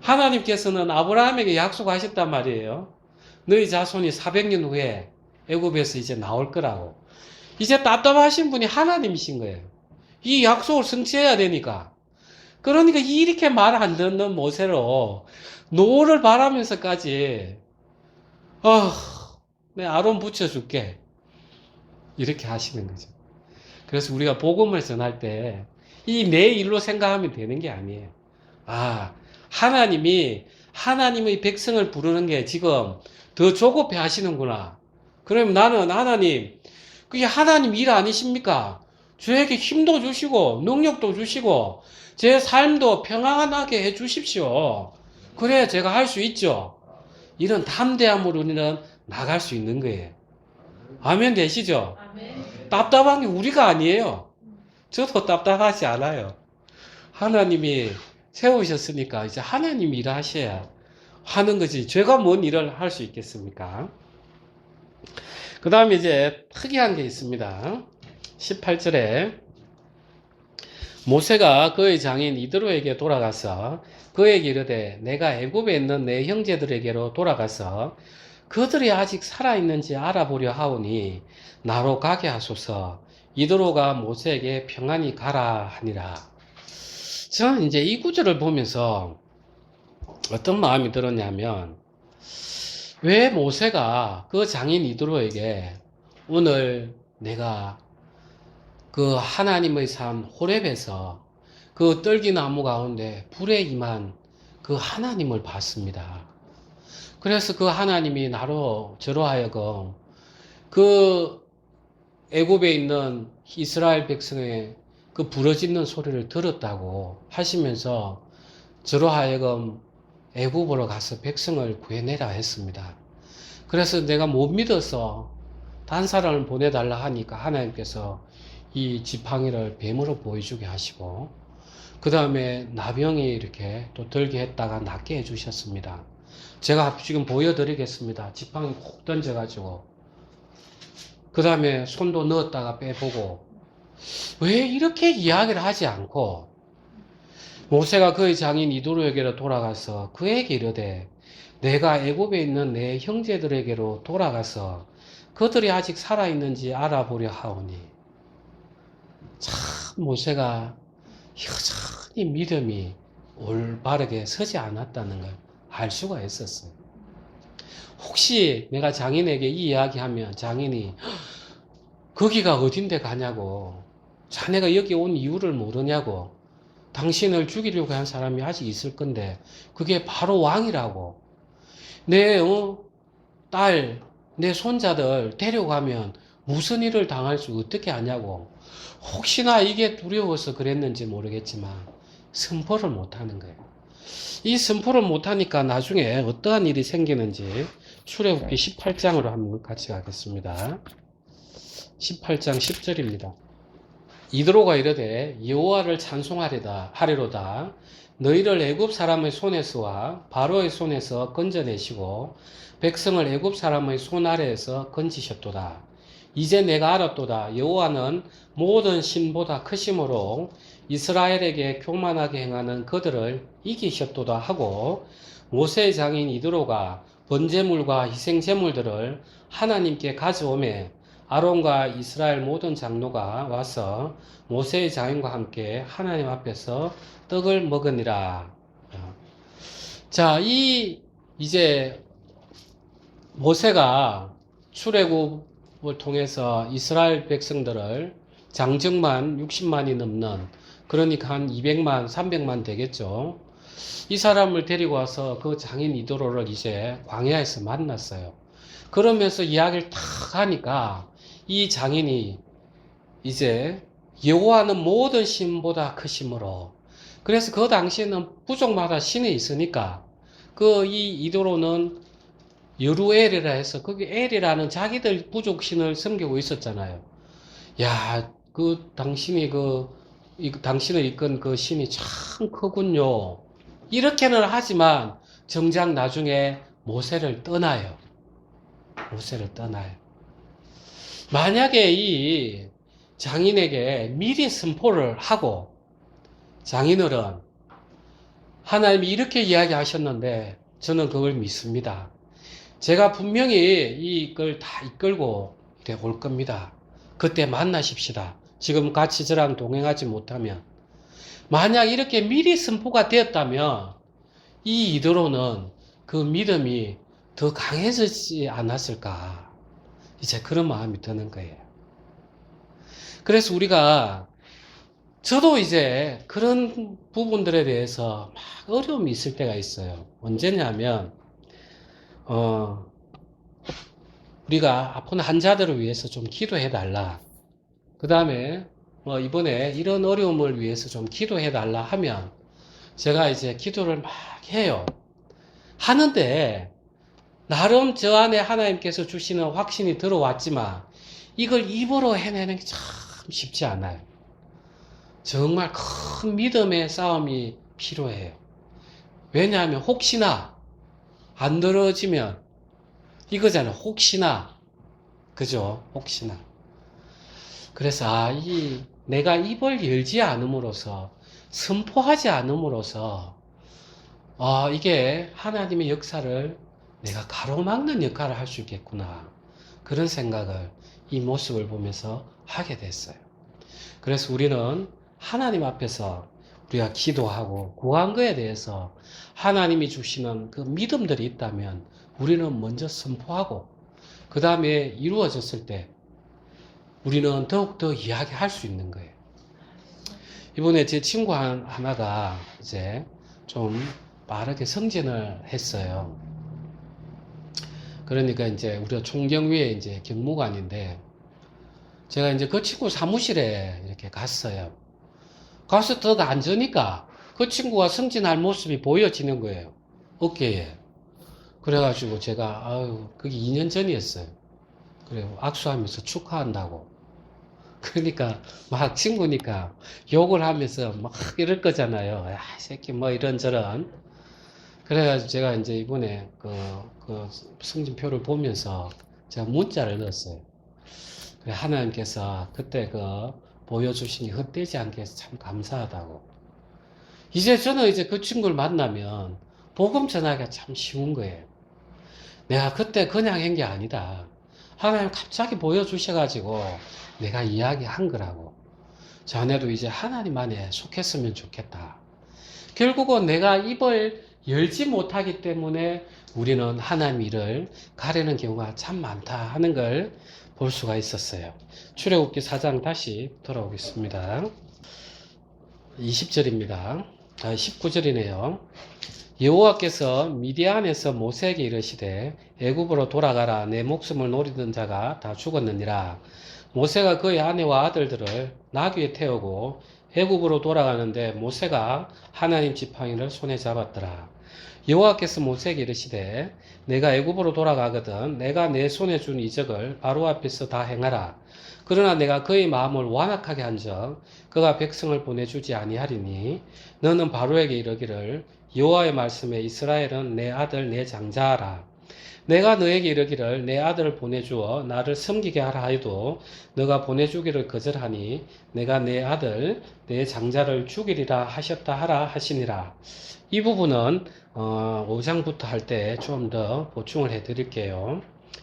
하나님께서는 아브라함에게 약속하셨단 말이에요. 너희 자손이 400년 후에 애굽에서 이제 나올 거라고. 이제 답답하신 분이 하나님이신 거예요. 이 약속을 성취해야 되니까. 그러니까 이렇게 말 안 듣는 모세로 노를 바라면서까지 내 아론 붙여줄게. 이렇게 하시는 거죠. 그래서 우리가 복음을 전할 때 이 내 일로 생각하면 되는 게 아니에요. 하나님의 백성을 부르는 게 지금 더 조급해 하시는구나. 그러면 나는 하나님, 그게 하나님 일 아니십니까? 저에게 힘도 주시고 능력도 주시고 제 삶도 평안하게 해 주십시오. 그래 제가 할 수 있죠. 이런 담대함으로 우리는 나갈 수 있는 거예요. 아멘 되시죠? 아멘. 답답한 게 우리가 아니에요. 저도 답답하지 않아요. 하나님이 세우셨으니까 이제 하나님이 일하셔야 하는 거지. 제가 뭔 일을 할 수 있겠습니까? 그 다음에 이제 특이한 게 있습니다. 18절에 모세가 그의 장인 이드로에게 돌아가서 그에게 이르되 내가 애굽에 있는 내 형제들에게로 돌아가서 그들이 아직 살아있는지 알아보려 하오니 나로 가게 하소서. 이드로가 모세에게 평안히 가라 하니라. 저는 이제 이 구절을 보면서 어떤 마음이 들었냐면, 왜 모세가 그 장인 이드로에게 오늘 내가 그 하나님의 산 호렙에서 그 떨기나무 가운데 불에 임한 그 하나님을 봤습니다. 그래서 그 하나님이 저로 하여금 그 애굽에 있는 이스라엘 백성의 그 부르짖는 소리를 들었다고 하시면서 저로 하여금 애굽으로 가서 백성을 구해내라 했습니다. 그래서 내가 못 믿어서 단 사람을 보내달라 하니까 하나님께서 이 지팡이를 뱀으로 보여주게 하시고 그 다음에 나병이 이렇게 또 들게 했다가 낫게 해주셨습니다. 제가 지금 보여드리겠습니다. 지팡이 콕 던져가지고 그 다음에 손도 넣었다가 빼보고 왜 이렇게 이야기를 하지 않고 모세가 그의 장인 이드로에게로 돌아가서 그에게 이르되 내가 애굽에 있는 내 형제들에게로 돌아가서 그들이 아직 살아있는지 알아보려 하오니 참 모세가 여전히 믿음이 올바르게 서지 않았다는 걸 알 수가 있었어요. 혹시 내가 장인에게 이 이야기하면 장인이 거기가 어딘데 가냐고, 자네가 여기 온 이유를 모르냐고, 당신을 죽이려고 한 사람이 아직 있을 건데 그게 바로 왕이라고, 내 딸, 내 손자들 데려가면 무슨 일을 당할 수 어떻게 아냐고, 혹시나 이게 두려워서 그랬는지 모르겠지만 선포를 못하는 거예요. 이 선포를 못하니까 나중에 어떠한 일이 생기는지 출애굽기 18장으로 한번 같이 가겠습니다. 18장 10절입니다. 이드로가 이르되 여호와를 찬송하리로다. 너희를 애굽 사람의 손에서와 바로의 손에서 건져내시고 백성을 애굽 사람의 손 아래에서 건지셨도다. 이제 내가 알았도다. 여호와는 모든 신보다 크심으로 이스라엘에게 교만하게 행하는 그들을 이기셨도다 하고 모세의 장인 이드로가 번제물과 희생제물들을 하나님께 가져오매 아론과 이스라엘 모든 장로가 와서 모세의 장인과 함께 하나님 앞에서 떡을 먹으니라. 자, 이제 모세가 출애굽을 통해서 이스라엘 백성들을 장정만 60만이 넘는, 그러니까 한 200만, 300만 되겠죠. 이 사람을 데리고 와서 그 장인 이도로를 이제 광야에서 만났어요. 그러면서 이야기를 탁 하니까 이 장인이 이제 여호와는 모든 신보다 크심으로, 그래서 그 당시에는 부족마다 신이 있으니까 그 이 이도로는 여루엘이라 해서 거기 엘이라는 자기들 부족 신을 섬기고 있었잖아요. 야, 당신을 이끈 그 신이 참 크군요. 이렇게는 하지만 정작 나중에 모세를 떠나요. 모세를 떠나요. 만약에 이 장인에게 미리 선포를 하고, 장인어른, 하나님이 이렇게 이야기하셨는데 저는 그걸 믿습니다. 제가 분명히 이걸 다 이끌고 이래 올 겁니다. 그때 만나십시다. 지금 같이 저랑 동행하지 못하면. 만약 이렇게 미리 선포가 되었다면 이 이도로는 그 믿음이 더 강해지지 않았을까. 이제 그런 마음이 드는 거예요. 그래서 저도 이제 그런 부분들에 대해서 막 어려움이 있을 때가 있어요. 언제냐면, 우리가 아픈 환자들을 위해서 좀 기도해 달라. 그 다음에, 이번에 이런 어려움을 위해서 좀 기도해 달라 하면, 제가 이제 기도를 막 해요. 하는데, 나름 저 안에 하나님께서 주시는 확신이 들어왔지만, 이걸 입으로 해내는 게 참 쉽지 않아요. 정말 큰 믿음의 싸움이 필요해요. 왜냐하면 혹시나 안 들어지면 이거잖아요. 혹시나. 그죠? 혹시나. 그래서 내가 입을 열지 않음으로써, 선포하지 않음으로써 이게 하나님의 역사를 내가 가로막는 역할을 할 수 있겠구나. 그런 생각을 이 모습을 보면서 하게 됐어요. 그래서 우리는 하나님 앞에서 우리가 기도하고 구한 거에 대해서 하나님이 주시는 그 믿음들이 있다면 우리는 먼저 선포하고, 그 다음에 이루어졌을 때 우리는 더욱더 이야기할 수 있는 거예요. 이번에 제 친구 하나가 이제 좀 빠르게 승진을 했어요. 그러니까 이제 우리가 총경위에 이제 경무관인데, 제가 이제 그 친구 사무실에 이렇게 갔어요. 가서 더 앉으니까 그 친구가 승진할 모습이 보여지는 거예요. 어깨에. 그래가지고 제가, 그게 2년 전이었어요. 그리고 악수하면서 축하한다고. 그러니까 막 친구니까 욕을 하면서 막 이럴 거잖아요. 야, 이 새끼 뭐 이런저런. 그래가지고 제가 이제 이번에 그 승진표를 보면서 제가 문자를 넣었어요. 그래, 하나님께서 그때 보여주시니 헛되지 않게 해서 참 감사하다고. 이제 저는 이제 그 친구를 만나면 복음 전하기가 참 쉬운 거예요. 내가 그때 그냥 한 게 아니다. 하나님 갑자기 보여주셔가지고 내가 이야기한 거라고. 자네도 이제 하나님 안에 속했으면 좋겠다. 결국은 내가 입을 열지 못하기 때문에 우리는 하나님 일을 가리는 경우가 참 많다 하는 걸 볼 수가 있었어요. 출애굽기 4장 다시 돌아오겠습니다. 20절입니다. 19절이네요. 여호와께서 미디안에서 모세에게 이르시되 애굽으로 돌아가라. 내 목숨을 노리던 자가 다 죽었느니라. 모세가 그의 아내와 아들들을 나귀에 태우고 애굽으로 돌아가는데 모세가 하나님 지팡이를 손에 잡았더라. 여호와께서 모세에게 이르시되 내가 애굽으로 돌아가거든 내가 내 손에 준 이적을 바로 앞에서 다 행하라. 그러나 내가 그의 마음을 완악하게 한즉 그가 백성을 보내주지 아니하리니 너는 바로에게 이르기를 여호와의 말씀에 이스라엘은 내 아들 내 장자하라. 내가 너에게 이르기를 내 아들을 보내주어 나를 섬기게 하라 하여도 너가 보내주기를 거절하니 내가 내 아들 내 장자를 죽이리라 하셨다 하라 하시니라. 이 부분은 5장부터 할 때 좀 더 보충을 해 드릴게요.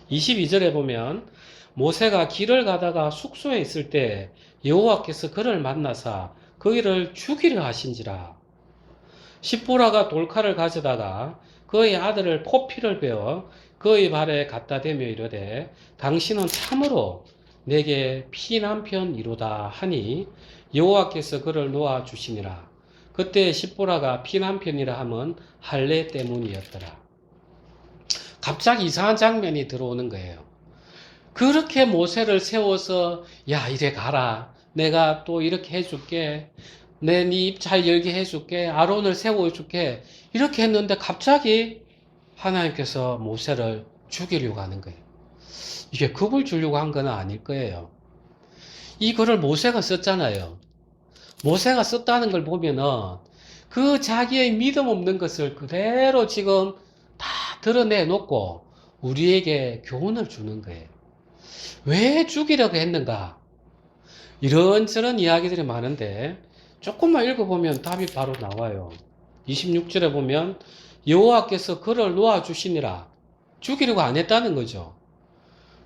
22절에 보면 모세가 길을 가다가 숙소에 있을 때 여호와께서 그를 만나사 그이를 죽이려 하신지라. 십보라가 돌칼을 가져다가 그의 아들을 포피를 베어 그의 발에 갖다 대며 이르되 당신은 참으로 내게 피난편이로다 하니 여호와께서 그를 놓아 주시니라. 그때 십보라가 피난편이라 함은 할례 때문이었더라. 갑자기 이상한 장면이 들어오는 거예요. 그렇게 모세를 세워서 야 이래 가라. 내가 또 이렇게 해줄게. 내 네 입 잘 열게 해줄게. 아론을 세워줄게. 이렇게 했는데 갑자기 하나님께서 모세를 죽이려고 하는 거예요. 이게 겁을 주려고 한 건 아닐 거예요. 이 글을 모세가 썼잖아요. 모세가 썼다는 걸 보면은 그 자기의 믿음 없는 것을 그대로 지금 다 드러내놓고 우리에게 교훈을 주는 거예요. 왜 죽이려고 했는가? 이런저런 이야기들이 많은데 조금만 읽어보면 답이 바로 나와요. 26절에 보면 여호와께서 그를 놓아주시니라. 죽이려고 안 했다는 거죠.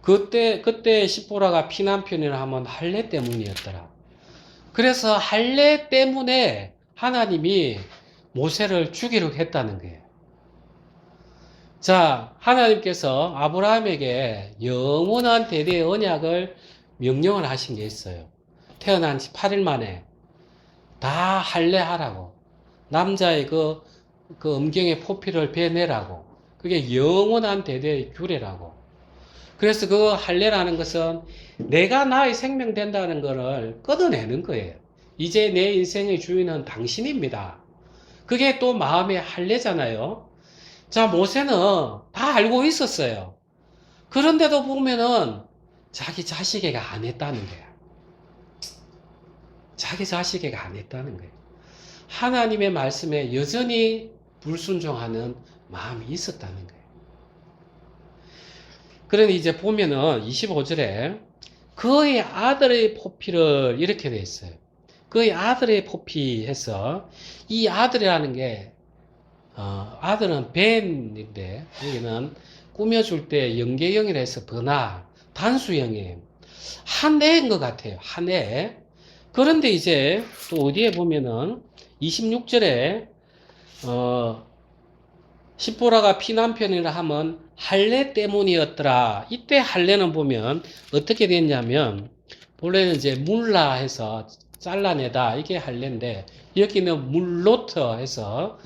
그때 십보라가 피난편이라 하면 할례 때문이었더라. 그래서 할례 때문에 하나님이 모세를 죽이려고 했다는 거예요. 자, 하나님께서 아브라함에게 영원한 대대의 언약을 명령을 하신 게 있어요. 태어난 지 8일 만에 다 할례하라고. 남자의 그 음경의 포피를 베내라고. 그게 영원한 대대의 규례라고. 그래서 그 할례라는 것은 내가 나의 생명 된다는 것을 끊어내는 거예요. 이제 내 인생의 주인은 당신입니다. 그게 또 마음의 할례잖아요. 자, 모세는 다 알고 있었어요. 그런데도 보면은 자기 자식에게 안 했다는 거야. 자기 자식에게 안 했다는 거예요. 하나님의 말씀에 여전히 불순종하는 마음이 있었다는 거예요. 그런데 이제 보면은 25절에 그의 아들의 포피를 이렇게 돼 있어요. 그의 아들의 포피 해서 이 아들이라는 게 아들은 벤인데 여기는 꾸며줄 때 영계형이라 해서 번화 단수형이에요. 한 애인 것 같아요. 한 애. 그런데 이제 또 어디에 보면은 26절에 십보라가 피난편이라 하면 할례 때문이었더라. 이때 할례는 보면 어떻게 됐냐면 본래는 이제 물라 해서 잘라내다 이게 할례인데 여기는 물로터 해서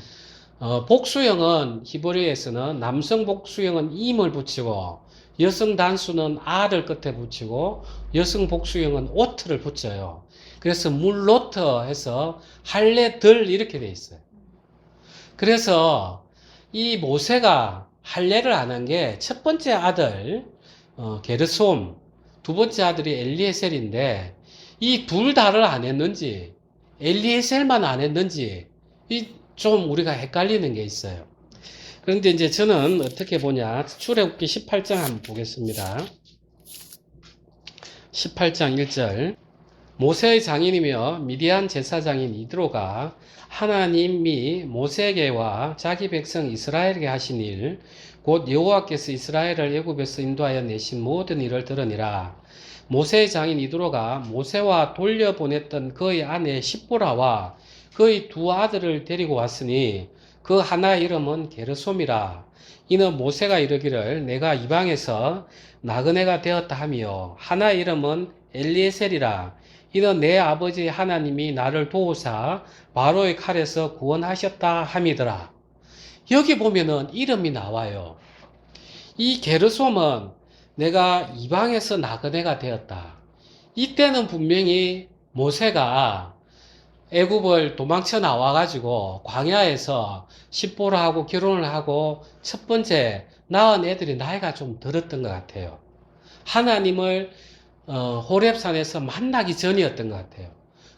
복수형은 히브리어에서는 남성 복수형은 임을 붙이고 여성 단수는 아를 끝에 붙이고 여성 복수형은 오트를 붙여요. 그래서 물로터 해서 할례들 이렇게 돼 있어요. 그래서 이 모세가 할례를 안 한 게 첫 번째 아들 게르솜, 두 번째 아들이 엘리에셀인데 이 둘 다를 안 했는지 엘리에셀만 안 했는지 좀 우리가 헷갈리는 게 있어요. 그런데 이제 저는 어떻게 보냐 출애굽기 18장 한번 보겠습니다. 18장 1절 모세의 장인이며 미디안 제사장인 이드로가 하나님이 모세에게와 자기 백성 이스라엘에게 하신 일, 곧 여호와께서 이스라엘을 애굽에서 인도하여 내신 모든 일을 들으니라. 모세의 장인 이드로가 모세와 돌려보냈던 그의 아내 십보라와 그의 두 아들을 데리고 왔으니 그 하나의 이름은 게르솜이라. 이는 모세가 이르기를 내가 이방에서 나그네가 되었다 하며 하나의 이름은 엘리에셀이라. 이는 내 아버지 하나님이 나를 도우사 바로의 칼에서 구원하셨다 함이더라. 여기 보면은 이름이 나와요. 이 게르솜은 내가 이방에서 나그네가 되었다. 이때는 분명히 모세가 애굽을 도망쳐 나와가지고 광야에서 십보라하고 결혼을 하고 첫 번째 낳은 애들이 나이가 좀 들었던 것 같아요. 하나님을 호렙산에서 만나기 전이었던 것 같아요.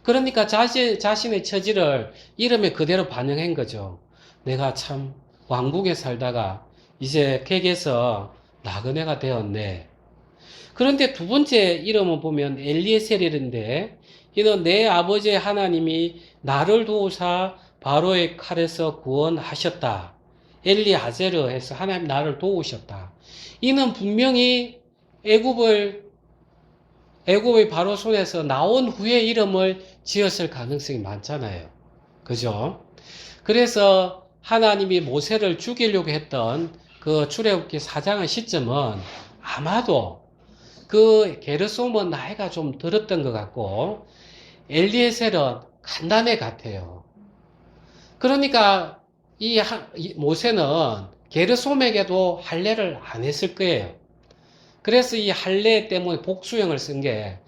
그러니까 자신의 처지를 이름에 그대로 반영한 거죠. 내가 참 왕국에 살다가 이제 객에서 나그네가 되었네. 그런데 두 번째 이름을 보면 엘리에셀인데 이는 내 아버지의 하나님이 나를 도우사 바로의 칼에서 구원하셨다. 엘리아제르 해서 하나님 나를 도우셨다. 이는 분명히 애굽의 바로 손에서 나온 후에 이름을 지었을 가능성이 많잖아요. 그죠? 그래서 하나님이 모세를 죽이려고 했던 그 출애굽기 4장의 시점은 아마도 그 게르솜은 나이가 좀 들었던 것 같고 엘리에셀은 간단해 같아요. 그러니까 이 모세는 게르솜에게도 할례를 안 했을 거예요. 그래서 이 할례 때문에 복수형을 쓴 게,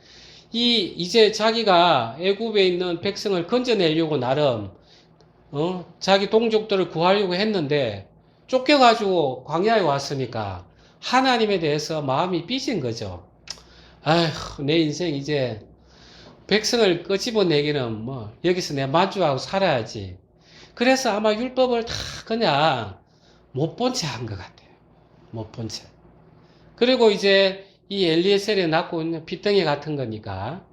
이제 자기가 애굽에 있는 백성을 건져내려고 나름 자기 동족들을 구하려고 했는데 쫓겨가지고 광야에 왔으니까 하나님에 대해서 마음이 삐진 거죠. 아휴, 내 인생 이제 백성을 끄집어내기는 뭐 여기서 내 만족하고 살아야지. 그래서 아마 율법을 다 그냥 못 본 채 한 것 같아요. 못 본 채. 그리고 이제 이 엘리에셀이 낳고 있는 핏덩이 같은 거니까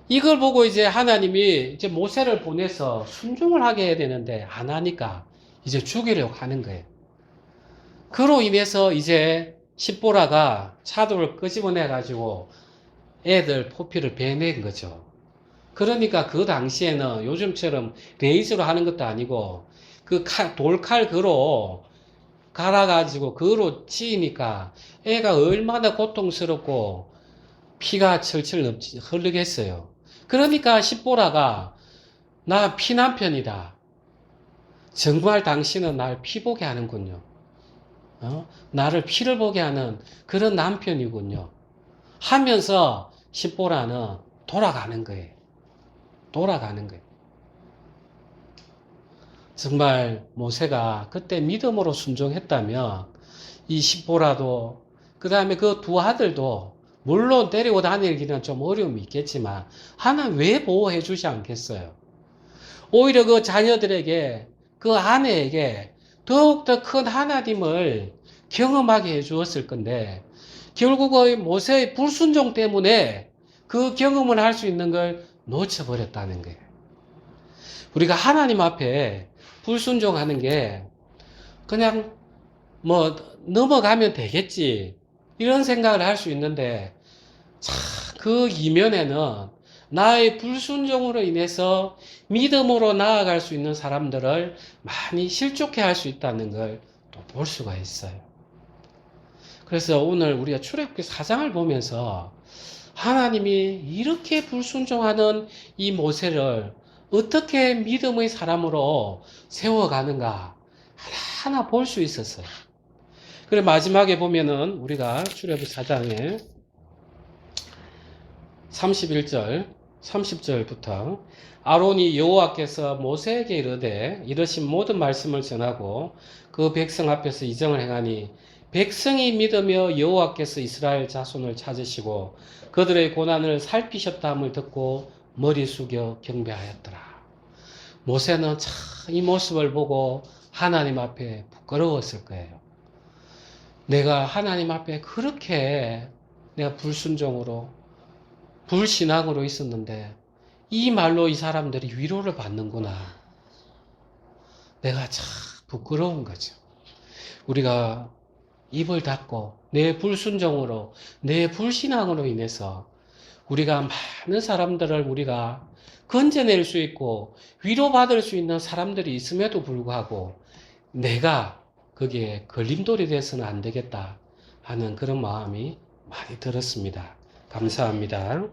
이걸 보고 이제 하나님이 이제 모세를 보내서 순종을 하게 해야 되는데 안 하니까 이제 죽이려고 하는 거예요. 그로 인해서 이제 십보라가 차도를 끄집어내 가지고 애들 포피를 베낸 거죠. 그러니까 그 당시에는 요즘처럼 레이저로 하는 것도 아니고 그 돌칼 그로 갈아가지고 그로 치니까 애가 얼마나 고통스럽고 피가 철철 흐르겠어요. 그러니까 십보라가 나 피남편이다. 정말 당신은 날 피보게 하는군요. 나를 피를 보게 하는 그런 남편이군요. 하면서 십보라는 돌아가는 거예요. 돌아가는 거예요. 정말 모세가 그때 믿음으로 순종했다면 이 십보라도 그 다음에 그 두 아들도 물론 데리고 다니기는 좀 어려움이 있겠지만 하나님 왜 보호해 주지 않겠어요? 오히려 그 자녀들에게 그 아내에게 더욱더 큰 하나님을 경험하게 해 주었을 건데 결국은 모세의 불순종 때문에 그 경험을 할 수 있는 걸 놓쳐버렸다는 거예요. 우리가 하나님 앞에 불순종하는 게 그냥 뭐 넘어가면 되겠지 이런 생각을 할 수 있는데 그 이면에는 나의 불순종으로 인해서 믿음으로 나아갈 수 있는 사람들을 많이 실족해 할 수 있다는 걸 또 볼 수가 있어요. 그래서 오늘 우리가 출애굽기 4장을 보면서 하나님이 이렇게 불순종하는 이 모세를 어떻게 믿음의 사람으로 세워가는가 하나 볼 수 있었어요. 그래 마지막에 보면은 우리가 출애굽기 4장에 31절, 30절부터 아론이 여호와께서 모세에게 이르되 이르신 모든 말씀을 전하고 그 백성 앞에서 이정을 행하니 백성이 믿으며 여호와께서 이스라엘 자손을 찾으시고 그들의 고난을 살피셨다 함을 듣고 머리 숙여 경배하였더라. 모세는 참 이 모습을 보고 하나님 앞에 부끄러웠을 거예요. 내가 하나님 앞에 그렇게 내가 불순종으로 불신앙으로 있었는데 이 말로 이 사람들이 위로를 받는구나. 내가 참 부끄러운 거죠. 우리가 입을 닫고 내 불순종으로 내 불신앙으로 인해서 우리가 많은 사람들을 우리가 건져낼 수 있고 위로받을 수 있는 사람들이 있음에도 불구하고 내가 거기에 걸림돌이 돼서는 안 되겠다 하는 그런 마음이 많이 들었습니다. 감사합니다.